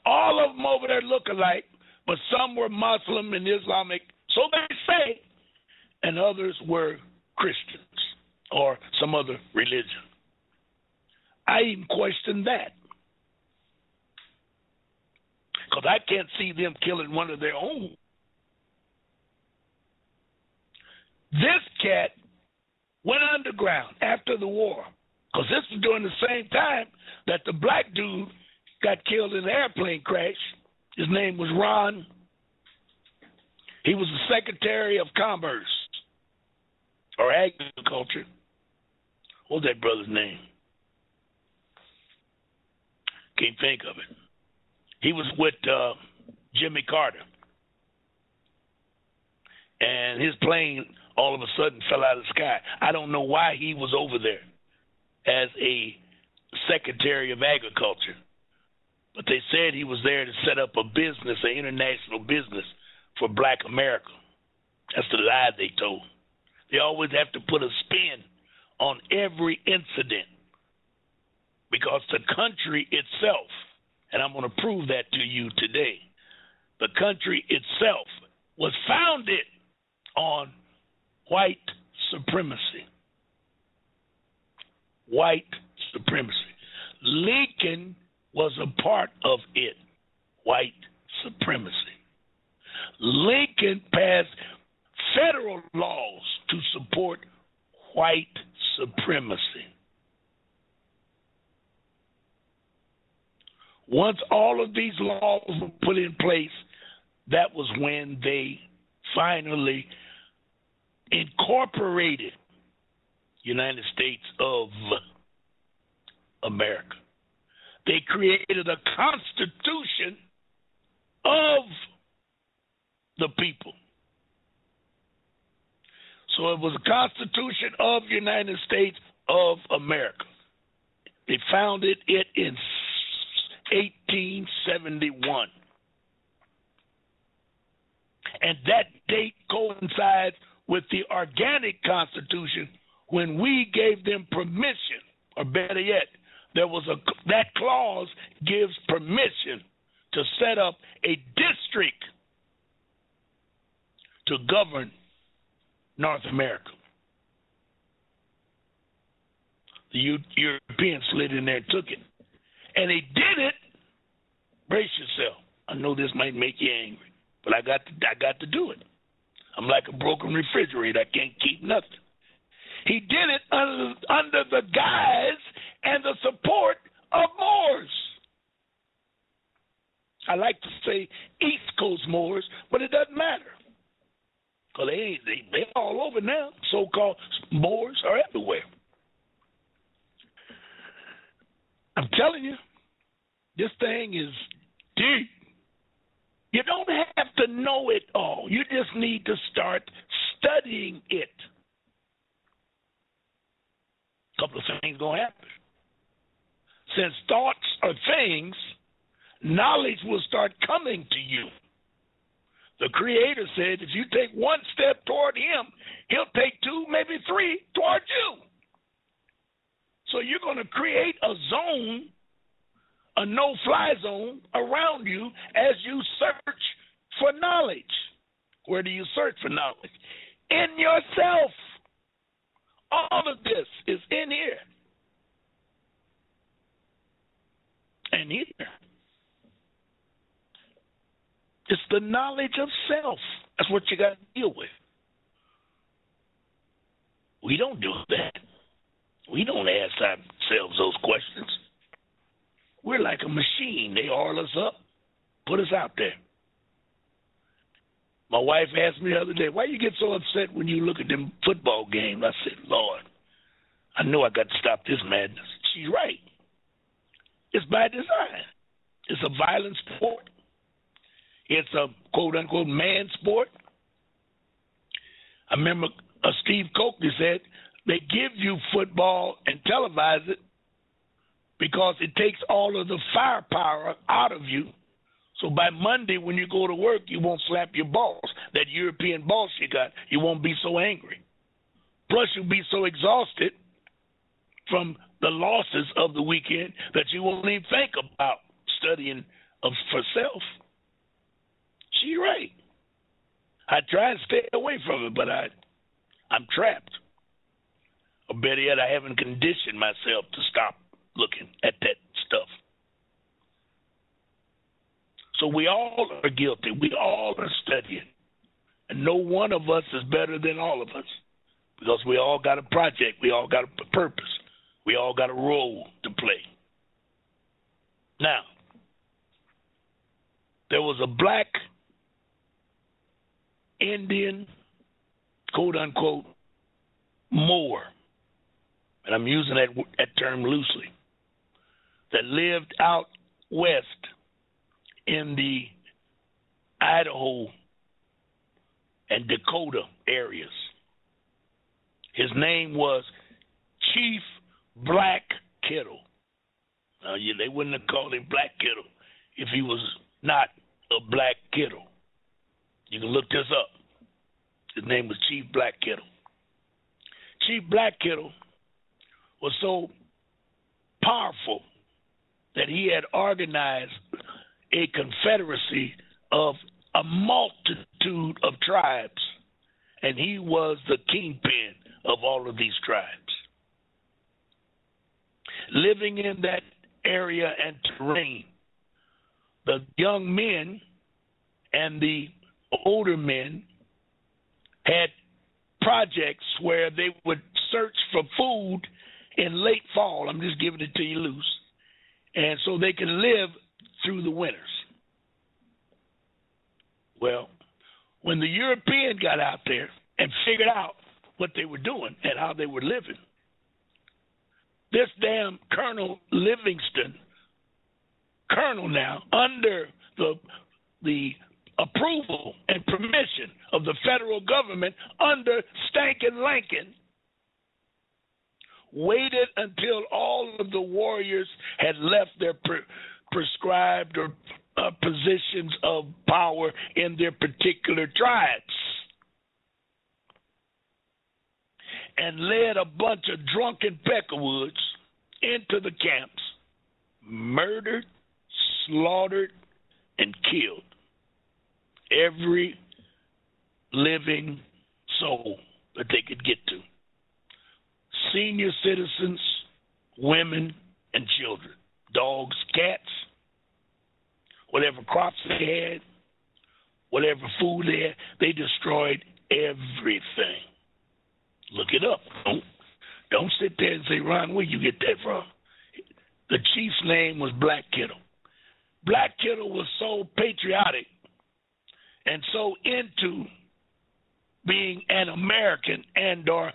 All of them over there look alike, but some were Muslim and Islamic, so they say, and others were Christians or some other religion. I even question that because I can't see them killing one of their own. This cat went underground after the war because this was during the same time that the black dude got killed in an airplane crash. His name was Ron. He was the Secretary of Commerce or Agriculture. What's that brother's name? Can't think of it. He was with Jimmy Carter. And his plane all of a sudden fell out of the sky. I don't know why he was over there as a Secretary of Agriculture. But they said he was there to set up a business, an international business for black America. That's the lie they told. They always have to put a spin on every incident because the country itself, and I'm going to prove that to you today, the country itself was founded on white supremacy. White supremacy. Lincoln was a part of it. White supremacy. Lincoln passed federal laws to support white supremacy. Once all of these laws were put in place, that was when they finally incorporated United States of America. They created a constitution of the people. So it was a Constitution of the United States of America. They founded it in 1871. And that date coincides with the organic Constitution when we gave them permission, or better yet, that clause gives permission to set up a district to govern North America. The Europeans slid in there and took it. And they did it, brace yourself. I know this might make you angry, but I got to do it. I'm like a broken refrigerator. I can't keep nothing. He did it under the guise and the support of Moors. I like to say East Coast Moors, but it doesn't matter. Because they're all over now. So-called Moors are everywhere. I'm telling you, this thing is deep. You don't have to know it all. You just need to start studying it. A couple of things going to happen. Since thoughts are things, knowledge will start coming to you. The Creator said if you take one step toward Him, He'll take two, maybe three toward you. So you're going to create a zone, a no-fly zone around you as you search for knowledge. Where do you search for knowledge? In yourself. All of this is in here. And here. It's the knowledge of self. That's what you got to deal with. We don't do that. We don't ask ourselves those questions. We're like a machine. They oil us up, put us out there. My wife asked me the other day, why you get so upset when you look at them football games? I said, Lord, I know I got to stop this madness. She's right. It's by design. It's a violent sport. It's a quote-unquote man sport. I remember Steve Coakley said they give you football and televise it because it takes all of the firepower out of you. So by Monday when you go to work, you won't slap your boss, that European boss you got. You won't be so angry. Plus you'll be so exhausted from the losses of the weekend that you won't even think about studying for self. She's right. I try to stay away from it, but I'm trapped. Or better yet, I haven't conditioned myself to stop looking at that stuff. So we all are guilty. We all are studying. And no one of us is better than all of us because we all got a project. We all got a purpose. We all got a role to play. Now, there was a black Indian, quote-unquote, Moor, and I'm using that term loosely, that lived out west in the Idaho and Dakota areas. His name was Chief Black Kettle. Now, they wouldn't have called him Black Kettle if he was not a black Kettle. You can look this up. His name was Chief Black Kettle. Chief Black Kettle was so powerful that he had organized a confederacy of a multitude of tribes, and he was the kingpin of all of these tribes. Living in that area and terrain, the young men and the older men had projects where they would search for food in late fall. I'm just giving it to you loose. And so they could live through the winters. Well, when the European got out there and figured out what they were doing and how they were living, this damn Colonel Livingston, colonel now, under the approval and permission of the federal government under Stankin Lankin, waited until all of the warriors had left their prescribed or positions of power in their particular tribes, and led a bunch of drunken peckerwoods into the camps, murdered, slaughtered, and killed every living soul that they could get to. Senior citizens, women, and children, dogs, cats, whatever crops they had, whatever food they had, they destroyed everything. Look it up. Don't sit there and say, Ron, where you get that from? The chief's name was Black Kettle. Black Kettle was so patriotic and so into being an American and or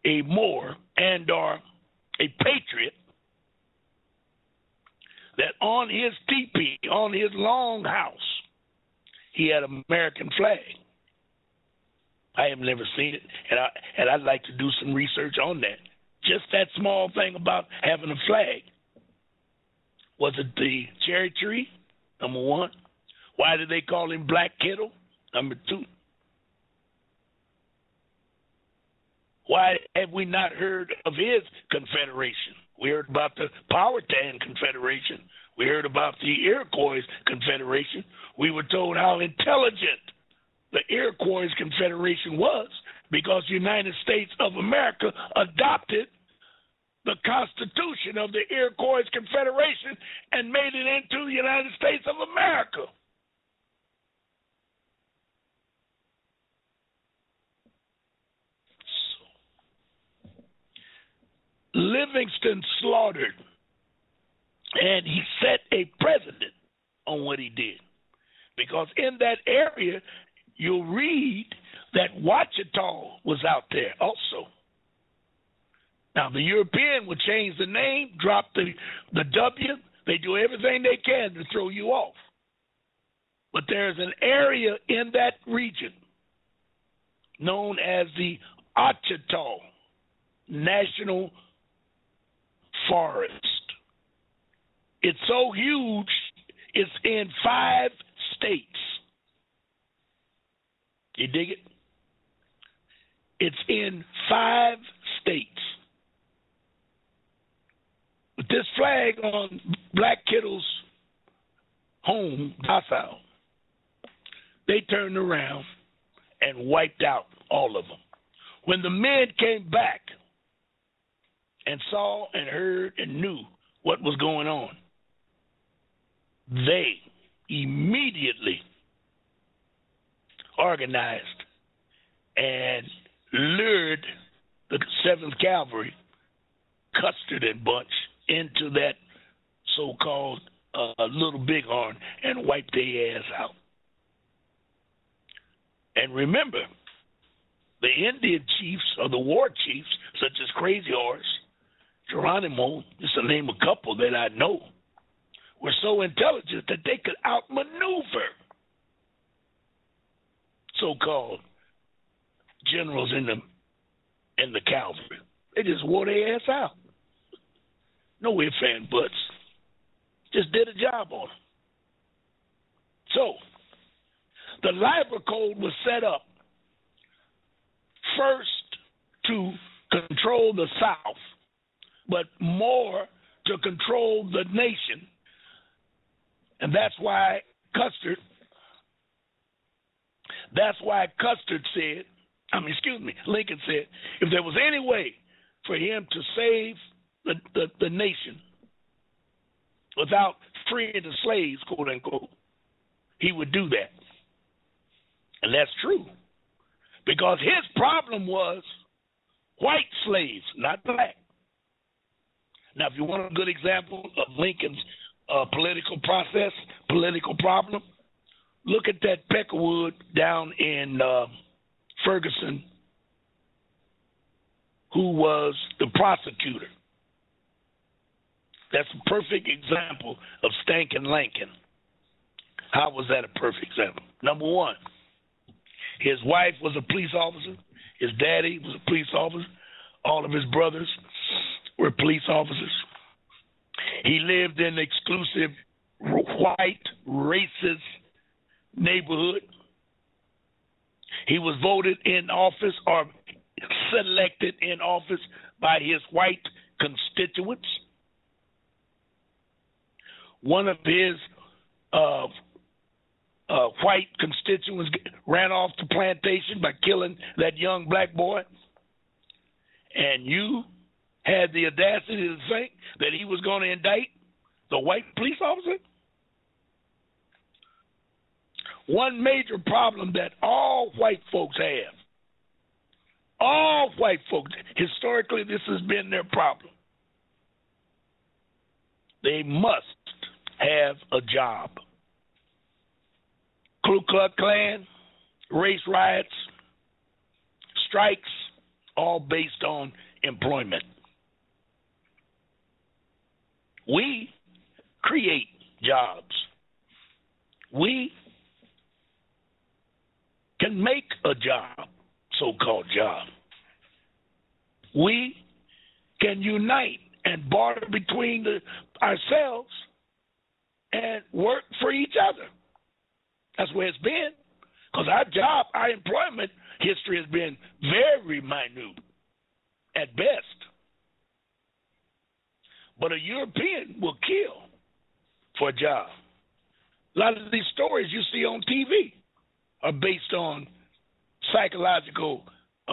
a Moor and or a patriot that on his teepee, on his long house, he had an American flag. I have never seen it, and I'd like to do some research on that. Just that small thing about having a flag. Was it the cherry tree, number one? Why did they call him Black Kettle, number two? Why have we not heard of his confederation? We heard about the Powhatan Confederation. We heard about the Iroquois Confederation. We were told how intelligent the Iroquois Confederation was because the United States of America adopted the Constitution of the Iroquois Confederation and made it into the United States of America. Livingston slaughtered, and he set a precedent on what he did. Because in that area, you'll read that Ouachita was out there also. Now, the European would change the name, drop the W. They do everything they can to throw you off. But there's an area in that region known as the Ouachita National Forest. It's so huge, it's in 5 states. You dig it? It's in 5 states. But this flag on Black Kettle's home, docile, they turned around and wiped out all of them. When the men came back and saw and heard and knew what was going on, they immediately organized and lured the 7th Cavalry, Custer and bunch, into that so-called Little Bighorn and wiped their ass out. And remember, the Indian chiefs or the war chiefs, such as Crazy Horse, Geronimo, just to name a couple that I know, were so intelligent that they could outmaneuver so-called generals in the cavalry. They just wore their ass out. No ifs and buts. Just did a job on them. So, the Liber Code was set up first to control the South, but more to control the nation. And that's why Lincoln said, if there was any way for him to save the nation without freeing the slaves, quote unquote, he would do that. And that's true. Because his problem was white slaves, not black. Now, if you want a good example of Lincoln's political problem, look at that Peckerwood down in Ferguson, who was the prosecutor. That's a perfect example of Stankin' Lincoln. How was that a perfect example? Number one, his wife was a police officer. His daddy was a police officer. All of his brothers were police officers. He lived in an exclusive white, racist neighborhood. He was voted in office or selected in office by his white constituents. One of his white constituents ran off the plantation by killing that young black boy. And you had the audacity to think that he was going to indict the white police officer? One major problem that all white folks have, all white folks, historically this has been their problem. They must have a job. Ku Klux Klan, race riots, strikes, all based on employment. We create jobs. We can make a job, so-called job. We can unite and barter between ourselves and work for each other. That's where it's been. Because our employment history has been very minute at best. But a European will kill for a job. A lot of these stories you see on TV are based on psychological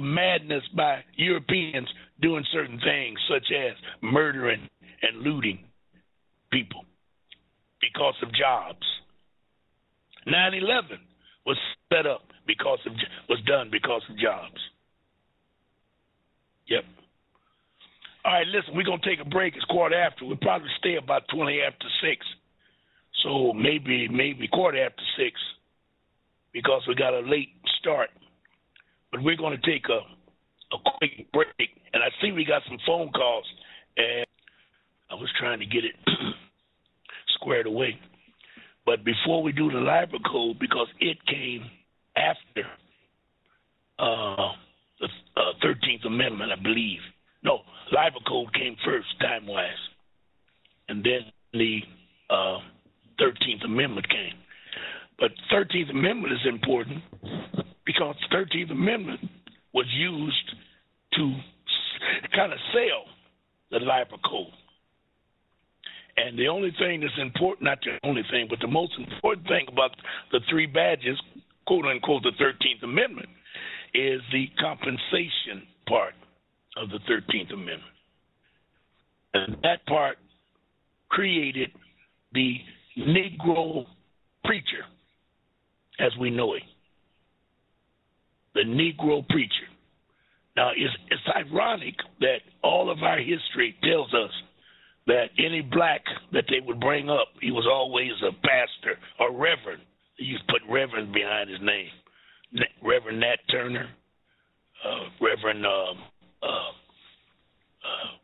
madness by Europeans doing certain things, such as murdering and looting people because of jobs. 9/11 was set up was done because of jobs. Yep. All right, listen, we're going to take a break. It's 6:15. We'll probably stay about 20 after 6. So maybe 6:15 because we got a late start. But we're going to take a quick break. And I see we got some phone calls. And I was trying to get it squared away. But before we do the Liber Code, because it came after the 13th Amendment, I believe. No, Liber Code came first, time-wise. And then the 13th Amendment came. But 13th Amendment is important because the 13th Amendment was used to kind of sell the Liber Code. And the only thing that's important, not the only thing, but the most important thing about the three badges, quote unquote, the 13th Amendment, is the compensation part of the 13th Amendment. And that part created the Negro preacher as we know it. The Negro preacher. Now, it's ironic that all of our history tells us that any black that they would bring up, he was always a pastor or reverend. They used to put reverend behind his name. Reverend Nat Turner, Reverend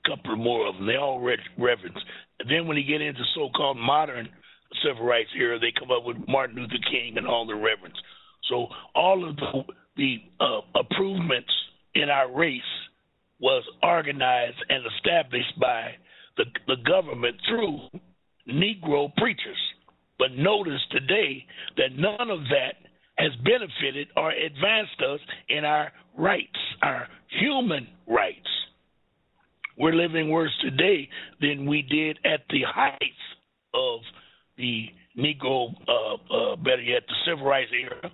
couple more of them. They all reverends. And then when you get into so-called modern civil rights era, they come up with Martin Luther King and all the reverends. So all of the improvements in our race was organized and established by the government through Negro preachers. But notice today that none of that has benefited or advanced us in our rights, our human rights. We're living worse today than we did at the height of the Negro, better yet, the Civil Rights era.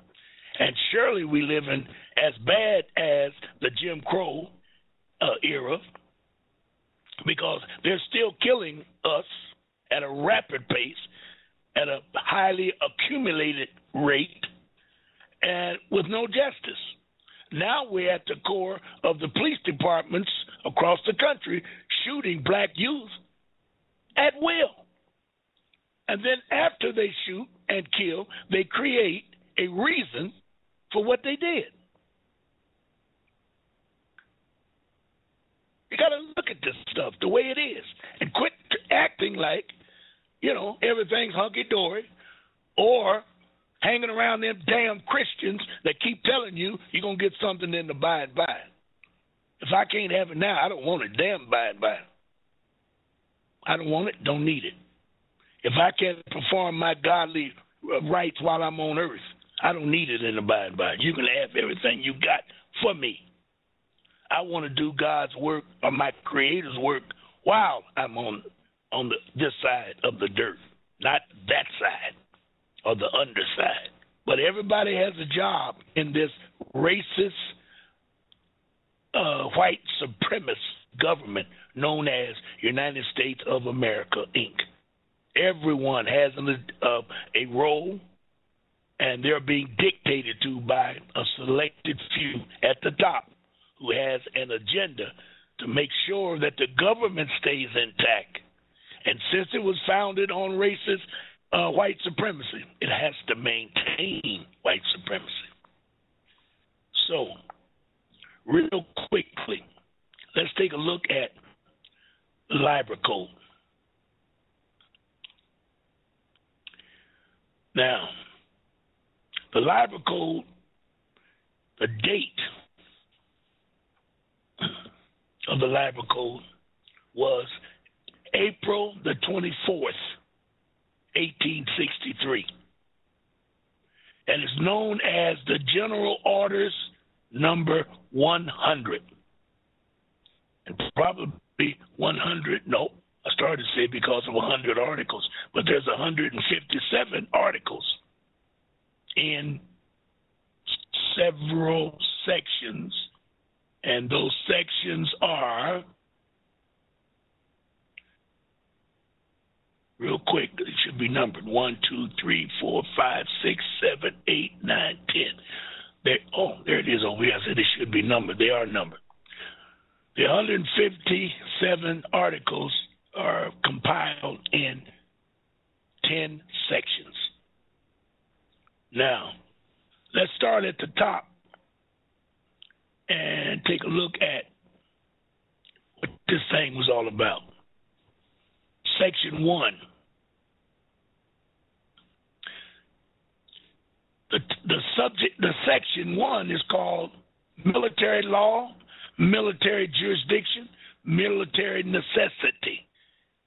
And surely we live in as bad as the Jim Crow era, because they're still killing us at a rapid pace, at a highly accumulated rate, and with no justice. Now we're at the core of the police departments across the country shooting black youth at will. And then after they shoot and kill, they create a reason for what they did. You got to look at this stuff the way it is and quit acting like, everything's hunky-dory, or hanging around them damn Christians that keep telling you you're going to get something in the by and by. If I can't have it now, I don't want it damn by and by. I don't want it, don't need it. If I can't perform my godly rights while I'm on earth, I don't need it in the by and by. You can have everything you got for me. I want to do God's work or my Creator's work while I'm on this side of the dirt, not that side or the underside. But everybody has a job in this racist, white supremacist government known as United States of America, Inc. Everyone has a role, and they're being dictated to by a selected few at the top who has an agenda to make sure that the government stays intact. And since it was founded on racist white supremacy, it has to maintain white supremacy. So, real quickly, let's take a look at the Liber Code. Now, the Liber Code, the date of the Liber Code was April the 24th, 1863. And it's known as the General Orders number 100. And probably 100, no, I started to say because of 100 articles, but there's 157 articles in several sections, and those sections are, real quick, it should be numbered 1, 2, 3, 4, 5, 6, 7, 8, 9, 10. There it is over here. I said it should be numbered. They are numbered. The 157 articles are compiled in 10 sections. Now, let's start at the top and take a look at what this thing was all about. Section 1. The section 1 is called military law, military jurisdiction, military necessity,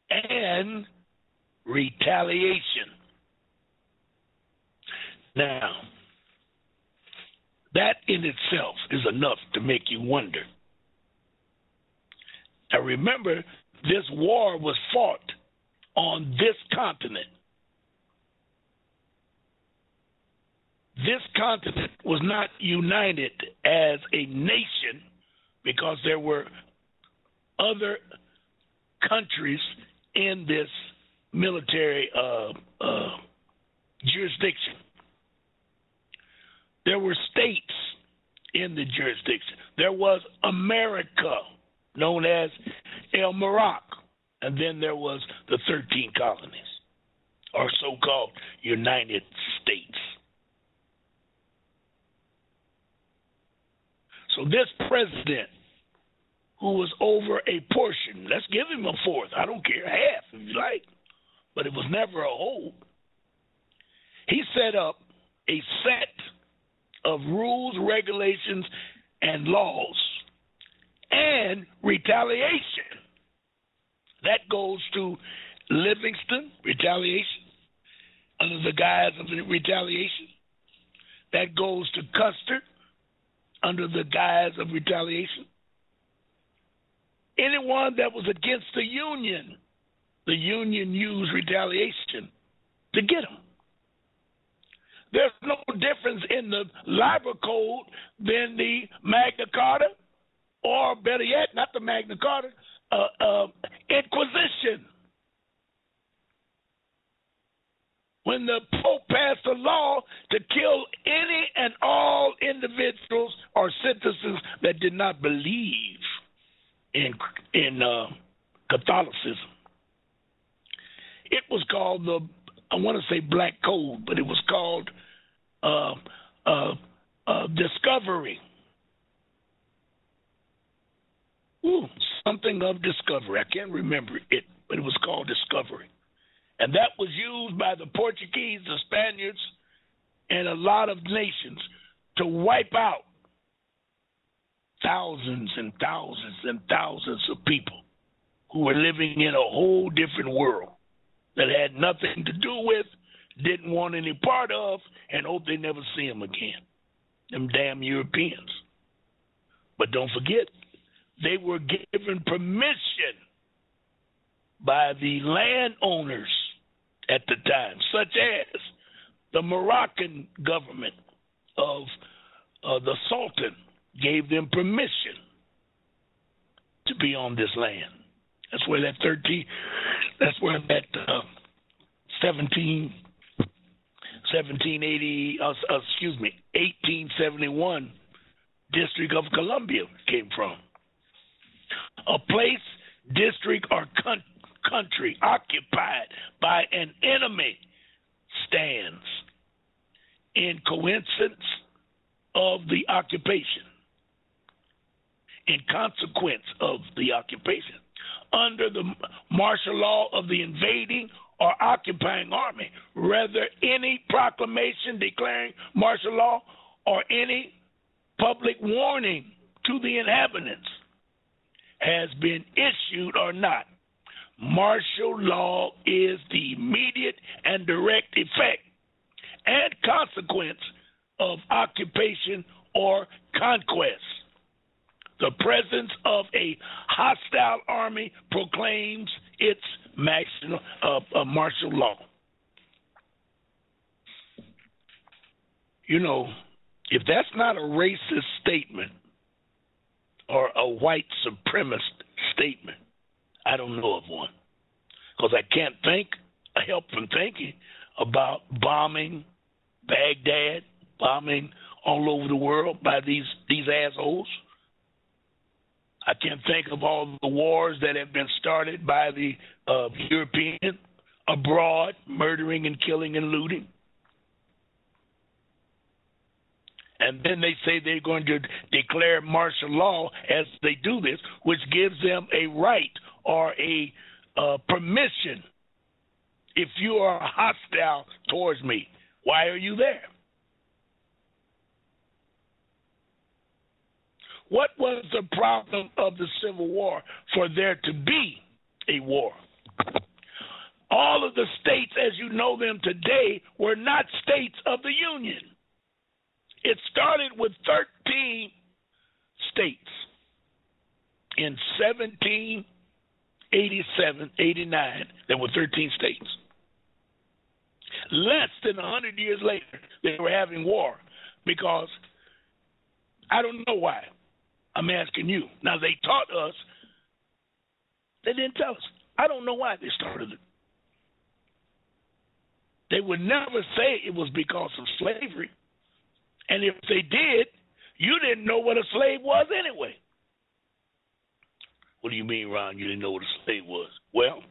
and retaliation. Now, that in itself is enough to make you wonder. Now remember, this war was fought on this continent. This continent was not united as a nation because there were other countries in this military jurisdiction. There were states in the jurisdiction. There was America, known as El Morocco, and then there was the 13 colonies, or so-called United States. So this president, who was over a portion, let's give him a fourth, I don't care, half if you like, but it was never a whole. He set up a set of rules, regulations, and laws, and retaliation. That goes to Livingston, retaliation, under the guise of retaliation. That goes to Custer, under the guise of retaliation. Anyone that was against the Union used retaliation to get them. There's no difference in the Liber Code than the Magna Carta, or better yet, not the Magna Carta, Inquisition. When the Pope passed a law to kill any and all individuals or citizens that did not believe in Catholicism. It was called I want to say Black Code, but it was called Discovery. Something of Discovery. I can't remember it, but it was called Discovery. And that was used by the Portuguese, the Spaniards, and a lot of nations to wipe out thousands and thousands and thousands of people who were living in a whole different world that had nothing to do with, didn't want any part of, and hope they never see them again. Them damn Europeans. But don't forget, they were given permission by the landowners at the time, such as the Moroccan government of the Sultan gave them permission to be on this land. That's where that 1871 District of Columbia came from. A place, district, or country occupied by an enemy stands in coincidence of the occupation, in consequence of the occupation, under the martial law of the invading or occupying army. Rather, any proclamation declaring martial law or any public warning to the inhabitants has been issued or not, martial law is the immediate and direct effect and consequence of occupation or conquest. The presence of a hostile army proclaims its martial law. You know, if that's not a racist statement or a white supremacist statement, I don't know of one. Because I can't help from thinking about bombing Baghdad, bombing all over the world by these assholes. I can't think of all the wars that have been started by the European abroad, murdering and killing and looting. And then they say they're going to declare martial law as they do this, which gives them a right or a permission. If you are hostile towards me, why are you there? What was the problem of the Civil War for there to be a war? All of the states as you know them today were not states of the Union. It started with 13 states in 1787, 89. There were 13 states. Less than 100 years later, they were having war because I don't know why. I'm asking you. Now, they taught us. They didn't tell us. I don't know why they started it. They would never say it was because of slavery. And if they did, you didn't know what a slave was anyway. What do you mean, Ron? You didn't know what a slave was? Well,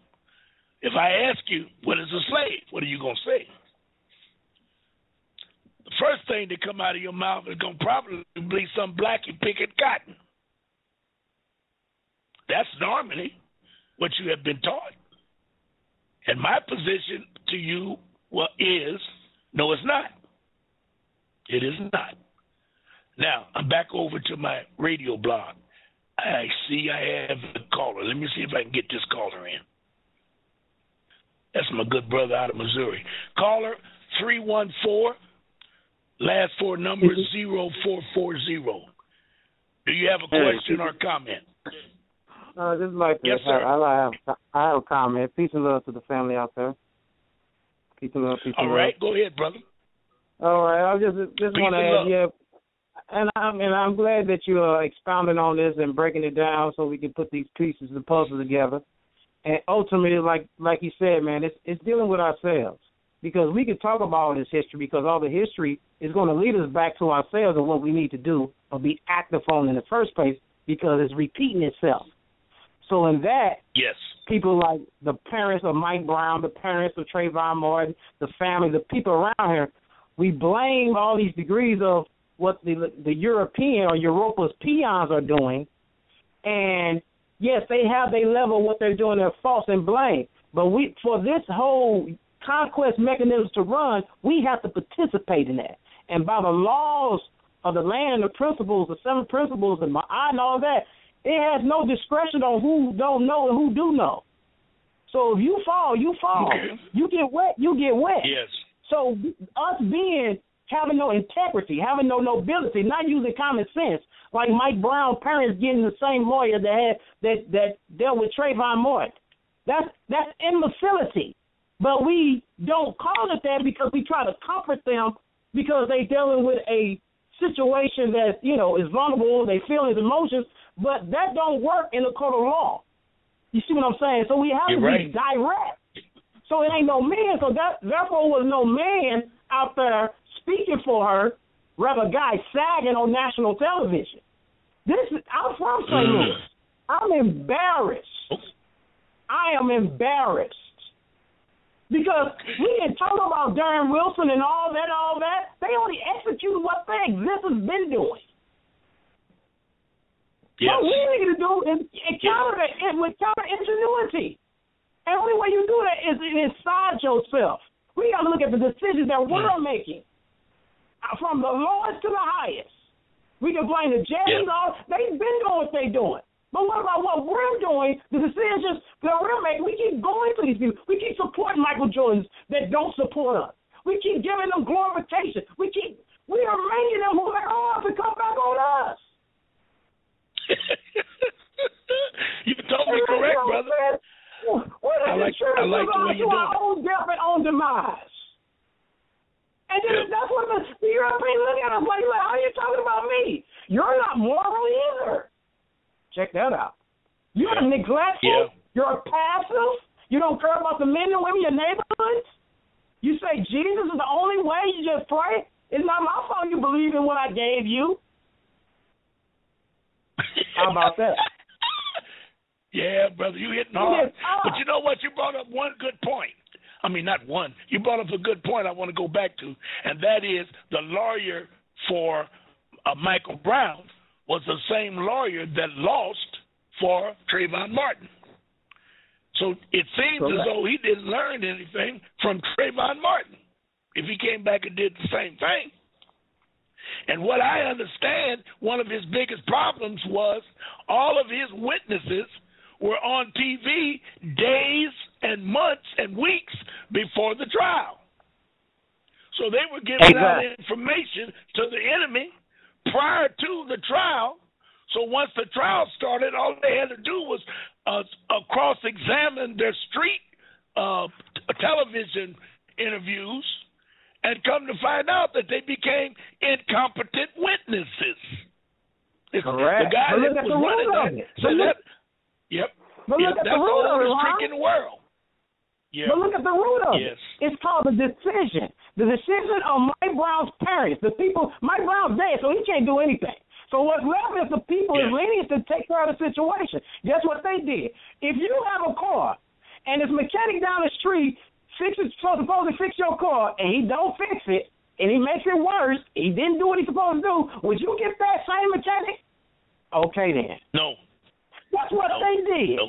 if I ask you, what is a slave? What are you going to say? The first thing that come out of your mouth is going to probably be some blackie picking cotton. That's normally what you have been taught. And my position to you is, no, it's not. It is not. Now, I'm back over to my radio blog. I see I have a caller. Let me see if I can get this caller in. That's my good brother out of Missouri. Caller 314, last four numbers 0440. Do you have a question or comment? Just like yes, this. sir. I have a comment. Peace and love to the family out there. Peace and love. All right, go ahead, brother. All right, I just want to add, and I'm glad that you are expounding on this and breaking it down so we can put these pieces of the puzzle together. And ultimately, like you said, man, it's dealing with ourselves, because we can talk about all this history, because all the history is going to lead us back to ourselves and what we need to do or be active on in the first place, because it's repeating itself. So in that, yes, people like the parents of Mike Brown, the parents of Trayvon Martin, the family, the people around here, we blame all these degrees of what the European or Europa's peons are doing. And, yes, they have their level of what they're doing. They're false and blame. But for this whole conquest mechanism to run, we have to participate in that. And by the laws of the land, the principles, the 7 principles, and all that, it has no discretion on who don't know and who do know. So if you fall, you fall. Okay. You get wet, you get wet. Yes. So us having no integrity, having no nobility, not using common sense, like Mike Brown parents getting the same lawyer that dealt with Trayvon Martin. That's imbecility. But we don't call it that because we try to comfort them because they're dealing with a situation that, is vulnerable, they feel his emotions, but that don't work in the court of law. You see what I'm saying? So we have to be direct. So it ain't no man. So therefore was no man out there speaking for her, rather a guy sagging on national television. I'm from St. Louis. I'm embarrassed. I am embarrassed. Because we didn't talk about Darren Wilson and all that. They only executed what they has been doing. Yes. What we need to do is counter it with counter ingenuity. And the only way you do that is inside yourself. We got to look at the decisions that we're making, from the lowest to the highest. We can blame the judges. They've been doing what they're doing. But what about what we're doing, the decisions that we're making? We keep going to these people. We keep supporting Michael Jordans that don't support us. We keep giving them glorification. We are making them move back on us and come back on us. You're totally correct, brother. I like the way you do it. Our own death and own demise. And then that's what the Europeans look at us like, how are you talking about me? You're not moral either. Check that out. You're neglectful. Yeah. You're passive. You don't care about the men and women in your neighborhoods. You say Jesus is the only way. You just pray. It's not my fault you believe in what I gave you. How about that? Yeah, brother, you hitting hard. But you know what? You brought up one good point. I mean, not one. You brought up a good point I want to go back to, and that is the lawyer for Michael Brown was the same lawyer that lost for Trayvon Martin. So it seems as though he didn't learn anything from Trayvon Martin if he came back and did the same thing. And what I understand, one of his biggest problems was all of his witnesses were on TV days and months and weeks before the trial. So they were giving out information to the enemy prior to the trial. So once the trial started, all they had to do was cross-examine their street television interviews and come to find out that they became incompetent witnesses. Correct. The guy that was running that said that. Yep. That's the oldest trick in the world. Yeah. But look at the root of it. It's called the decision. The decision of Mike Brown's parents. The people, Mike Brown's dead, so he can't do anything. So what's left is the people is lenient to take care of the situation. Guess what they did? If you have a car and this mechanic down the street supposed to fix your car and he don't fix it and he makes it worse, he didn't do what he's supposed to do, would you get that same mechanic? Okay then. No. That's what they did. No.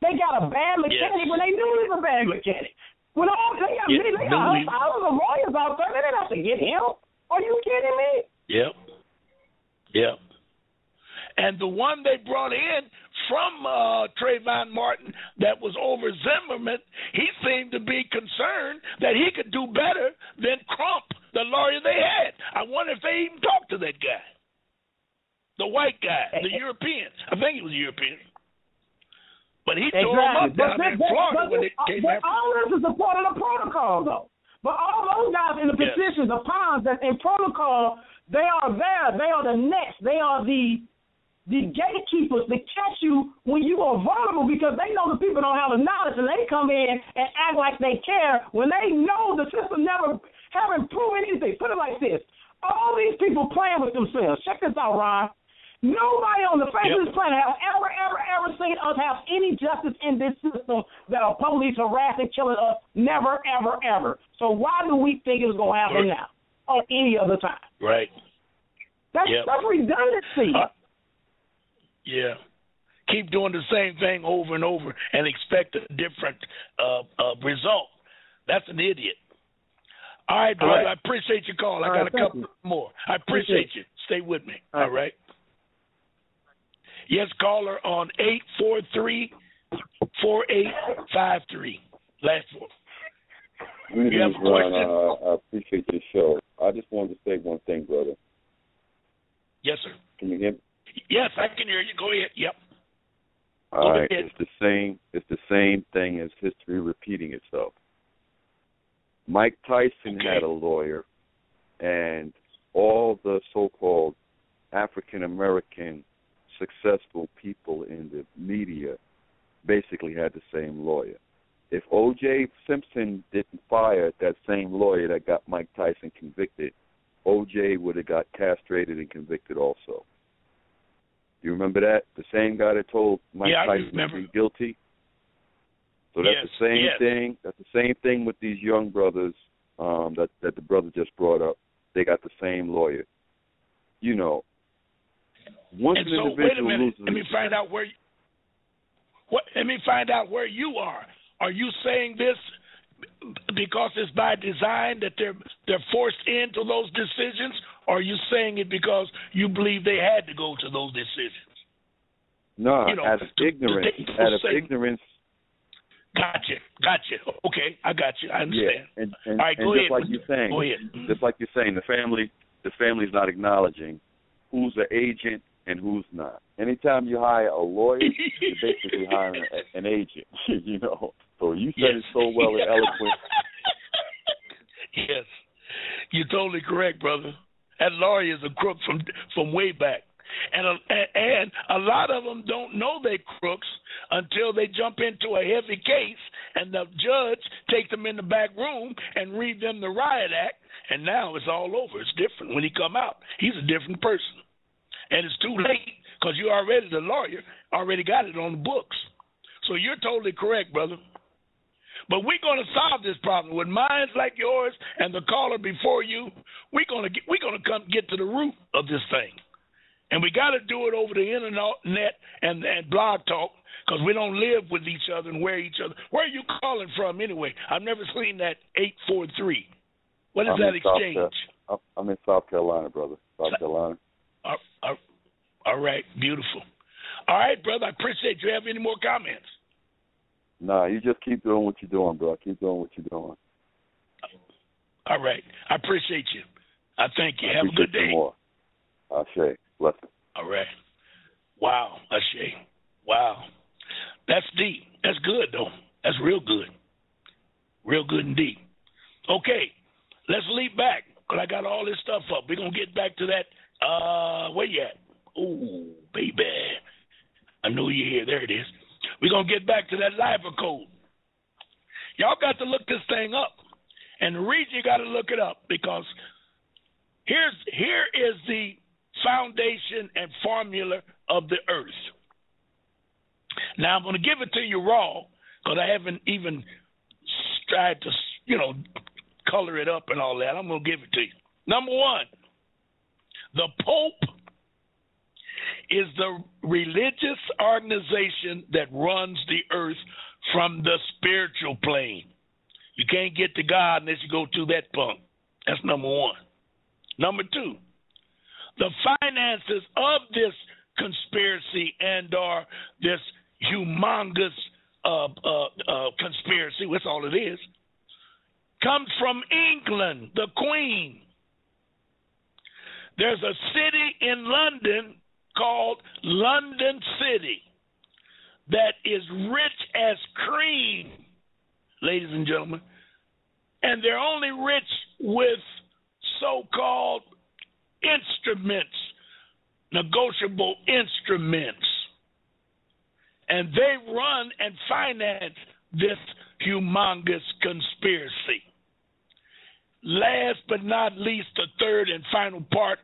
They got a bad mechanic when they knew he was a bad mechanic. When they got thousands of lawyers out there, they didn't have to get him. Are you kidding me? Yep. And the one they brought in from Trayvon Martin that was over Zimmerman, he seemed to be concerned that he could do better than Crump, the lawyer they had. I wonder if they even talked to that guy. The white guy, the European. I think he was European. But he tore exactly. them up down in Florida when it came after. All this is a part of the protocol, though. But all those guys in the positions, the pawns that in protocol, they are there. They are the next. They are the gatekeepers to catch you when you are vulnerable, because they know the people don't have the knowledge, and they come in and act like they care when they know the system never haven't proven anything. Put it like this. All these people playing with themselves. Check this out, Ron. Nobody on the face of this planet has ever seen us have any justice in this system that are police harassing, killing us. Never, ever, ever. So why do we think it's going to happen now or any other time? Right. That's redundancy. Yeah. Keep doing the same thing over and over and expect a different result. That's an idiot. All right, brother. I appreciate your call. I got a couple more. I appreciate you. Stay with me. All right. Yes, caller on 843-4853. Last one. You have a question? I appreciate your show. I just wanted to say one thing, brother. Yes, sir. Can you hear me? Yes, I can hear you. Go ahead. Yep. All right. It's the same thing as history repeating itself. Mike Tyson had a lawyer, and all the so-called African American successful people in the media basically had the same lawyer. If O.J. Simpson didn't fire that same lawyer that got Mike Tyson convicted, O.J. would have got castrated and convicted also. You remember that? The same guy that told Mike Tyson to be guilty? So that's the same thing. That's the same thing with these young brothers that the brother just brought up. They got the same lawyer. You know, once an individual loses, let me find out where. Let me find out where you are. Are you saying this because it's by design that they're forced into those decisions, or are you saying it because you believe they had to go to those decisions? No, out of ignorance. Gotcha. Okay, I got you. I understand. Yeah, and all right, go ahead. Go ahead. Just like you're saying, the family's not acknowledging who's the agent and who's not. Anytime you hire a lawyer, you're basically hiring an agent. You know. So you said it so well and eloquent. Yes, you're totally correct, brother. That lawyer is a crook from way back. And a lot of them don't know they crooks until they jump into a heavy case and the judge takes them in the back room and read them the riot act, and now it's all over. It's different when he come out. He's a different person. And it's too late because you already, the lawyer, already got it on the books. So you're totally correct, brother. But we're going to solve this problem with minds like yours and the caller before you. We're going to come get to the root of this thing. And we got to do it over the internet and blog talk because we don't live with each other and wear each other. Where are you calling from anyway? I've never seen that 843. What is that exchange? I'm in South Carolina, brother. South Carolina. All right. Beautiful. All right, brother. I appreciate you. Have any more comments? Nah, you just keep doing what you're doing, bro. Keep doing what you're doing. All right. I appreciate you. I thank you. Have a good day. Ashe. Blessing. All right. Wow, Ashe. Wow. That's deep. That's good, though. That's real good. Real good indeed. Okay. Let's leap back because I got all this stuff up. We're going to get back to that. Where you at? Oh, baby. I know you're here. There it is. We're going to get back to that Liber Code. Y'all got to look this thing up. And the reason you got to look it up because here is the foundation and formula of the earth. Now, I'm going to give it to you raw because I haven't even tried to, color it up and all that. I'm going to give it to you. Number one, the Pope is the religious organization that runs the earth from the spiritual plane. You can't get to God unless you go through that punk. That's number one. Number two, the finances of this conspiracy and or this humongous conspiracy, that's all it is, comes from England, the Queen. There's a city in London so-called London city that is rich as cream, ladies and gentlemen, and they're only rich with so-called instruments, negotiable instruments. And they run and finance this humongous conspiracy. Last but not least, the third and final part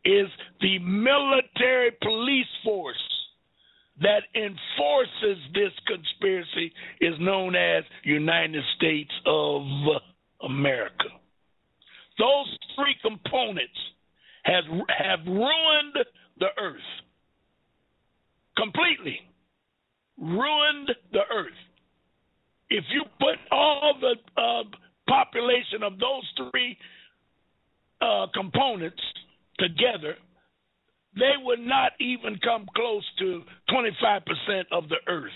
is the military police force that enforces this conspiracy is known as United States of America. Those three components have ruined the earth. Completely ruined the earth. If you put all the population of those three components together, they would not even come close to 25% of the earth.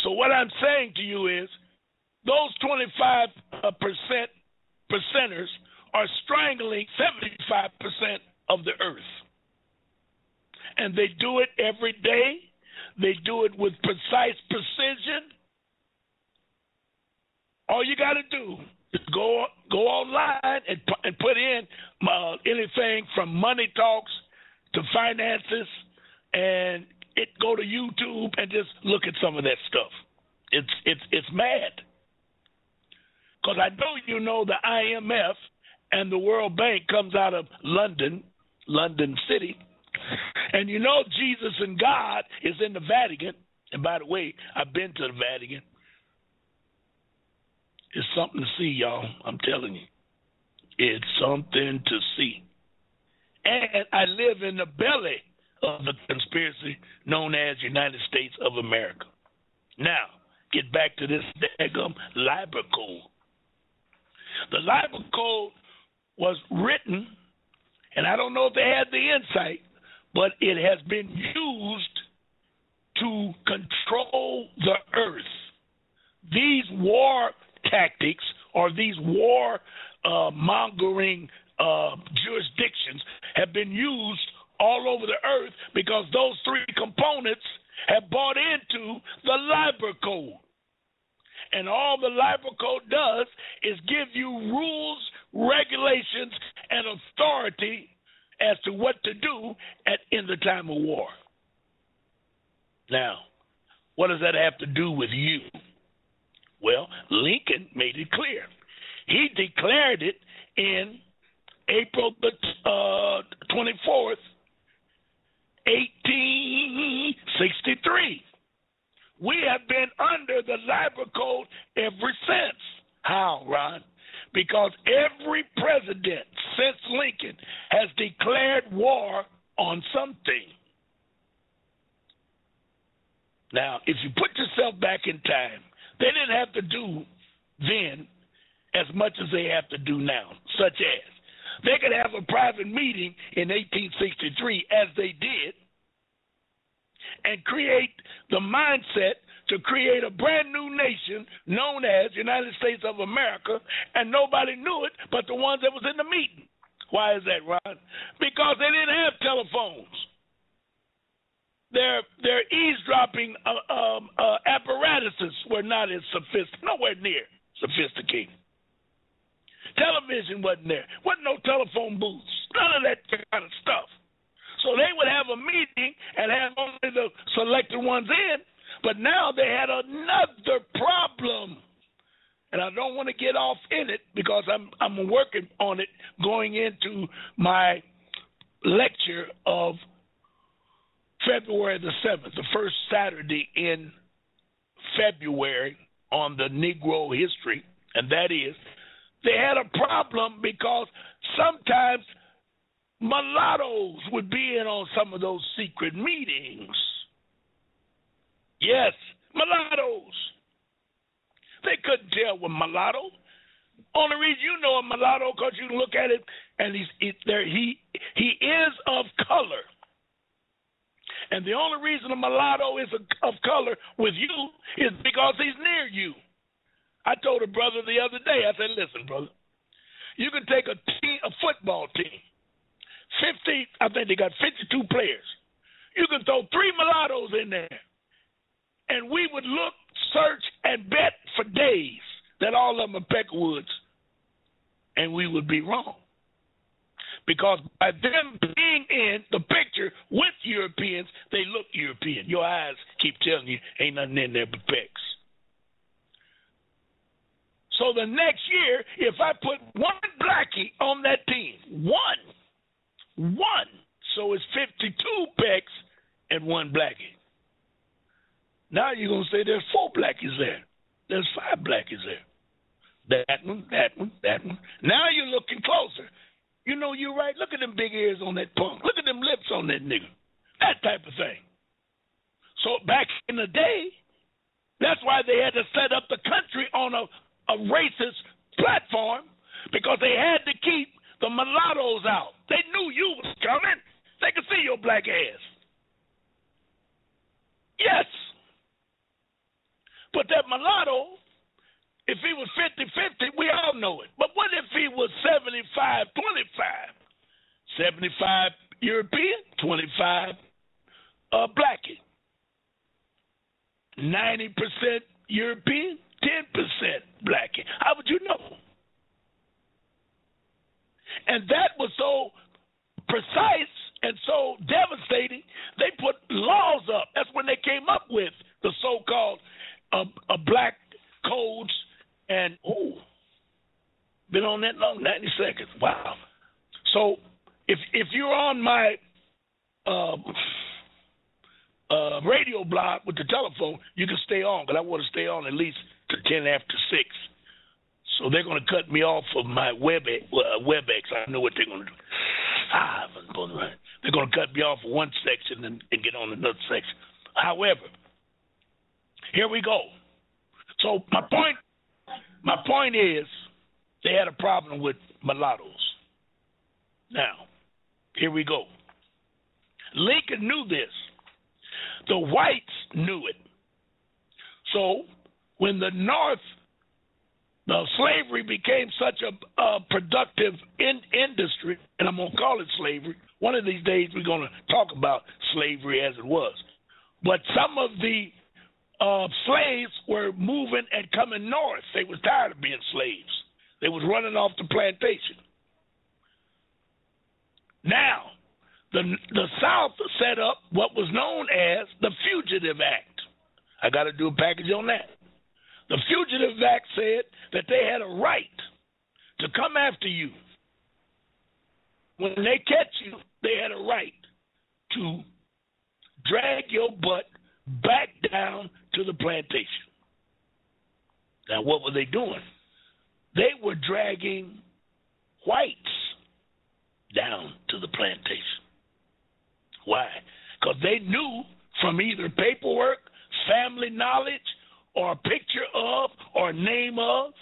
So what I'm saying to you is those 25% percenters are strangling 75% of the earth. And they do it every day. They do it with precise precision. All you got to do is go online and put in anything from money talks to finances, and go to YouTube and just look at some of that stuff. It's mad. Because I know you know the IMF and the World Bank comes out of London City, and you know Jesus and God is in the Vatican. And by the way, I've been to the Vatican. It's something to see, y'all. I'm telling you. It's something to see. And I live in the belly of the conspiracy known as United States of America. Now, get back to this daggum Liber Code. The Liber Code was written, and I don't know if they had the insight, but it has been used to control the earth. These war tactics or these war mongering jurisdictions have been used all over the earth because those three components have bought into the Liber Code. And all the Liber Code does is give you rules, regulations, and authority as to what to do in the time of war. Now, what does that have to do with you? Well, Lincoln made it clear. He declared it in April the 24th, 1863. We have been under the Liber Code ever since. How, Ron? Because every president since Lincoln has declared war on something. Now, if you put yourself back in time, they didn't have to do then as much as they have to do now, such as they could have a private meeting in 1863, as they did, and create the mindset to create a brand new nation known as United States of America, and nobody knew it but the ones that was in the meeting. Why is that, Ron? Because they didn't have telephones. Their eavesdropping apparatuses were not as nowhere near sophisticated. Television wasn't there. Wasn't no telephone booths. None of that kind of stuff. So they would have a meeting and have only the selected ones in, but now they had another problem. And I don't want to get off in it because I'm working on it going into my lecture of February the 7th, the first Saturday in February on the Negro history, and that is they had a problem because sometimes mulattoes would be in on some of those secret meetings. Yes, mulattoes. They couldn't tell with mulatto. Only reason you know a mulatto because you look at it and he is of color. And the only reason a mulatto is of color with you is because he's near you. I told a brother the other day, I said, listen, brother, you can take a football team, I think they got 52 players. You can throw 3 mulattoes in there, and we would look, search, and bet for days that all of them are Peckerwoods, and we would be wrong. Because by them being in the picture with Europeans, they look European. Your eyes keep telling you ain't nothing in there but Pecks. So the next year, if I put one blackie on that team, one, so it's 52 Pecks and one blackie. Now you're going to say there's 4 blackies there. There's 5 blackies there. That one. Now you're looking closer. You know you're right. Look at them big ears on that punk. Look at them lips on that nigga. That type of thing. So back in the day, that's why they had to set up the country on a racist platform, because they had to keep the mulattoes out. They knew you was coming. They could see your black ass. Yes. But that mulatto, if he was 50-50, we all know it. But what if he was 75-25? 75 European, 25 blackie. 90% European, 10% blackie. How would you know? And that was so precise and so devastating, they put laws up. That's when they came up with the so-called black codes. And, been on that long, 90 seconds. Wow. So if you're on my radio blog with the telephone, you can stay on, but I want to stay on at least to 10 after 6. So they're going to cut me off of my WebEx. I know what they're going to do. They're going to cut me off of one section and get on another section. However, here we go. So my point is they had a problem with mulattoes. Now, here we go. Lincoln knew this. The whites knew it. So when the North, the slavery became such a productive industry, and I'm going to call it slavery. One of these days we're going to talk about slavery as it was. But some of the slaves were moving and coming north. They was tired of being slaves. They was running off the plantation. Now, the South set up what was known as the Fugitive Act. I got to do a package on that. The Fugitive Act said that they had a right to come after you. When they catch you, they had a right to drag your butt back down to the plantation. Now, what were they doing? They were dragging whites down to the plantation. Why? Because they knew from either paperwork, family knowledge, or a picture of, or name of,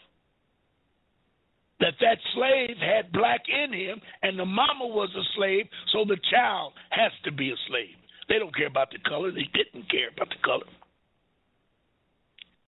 that slave had black in him, and the mama was a slave, so the child has to be a slave. They don't care about the color. They didn't care about the color.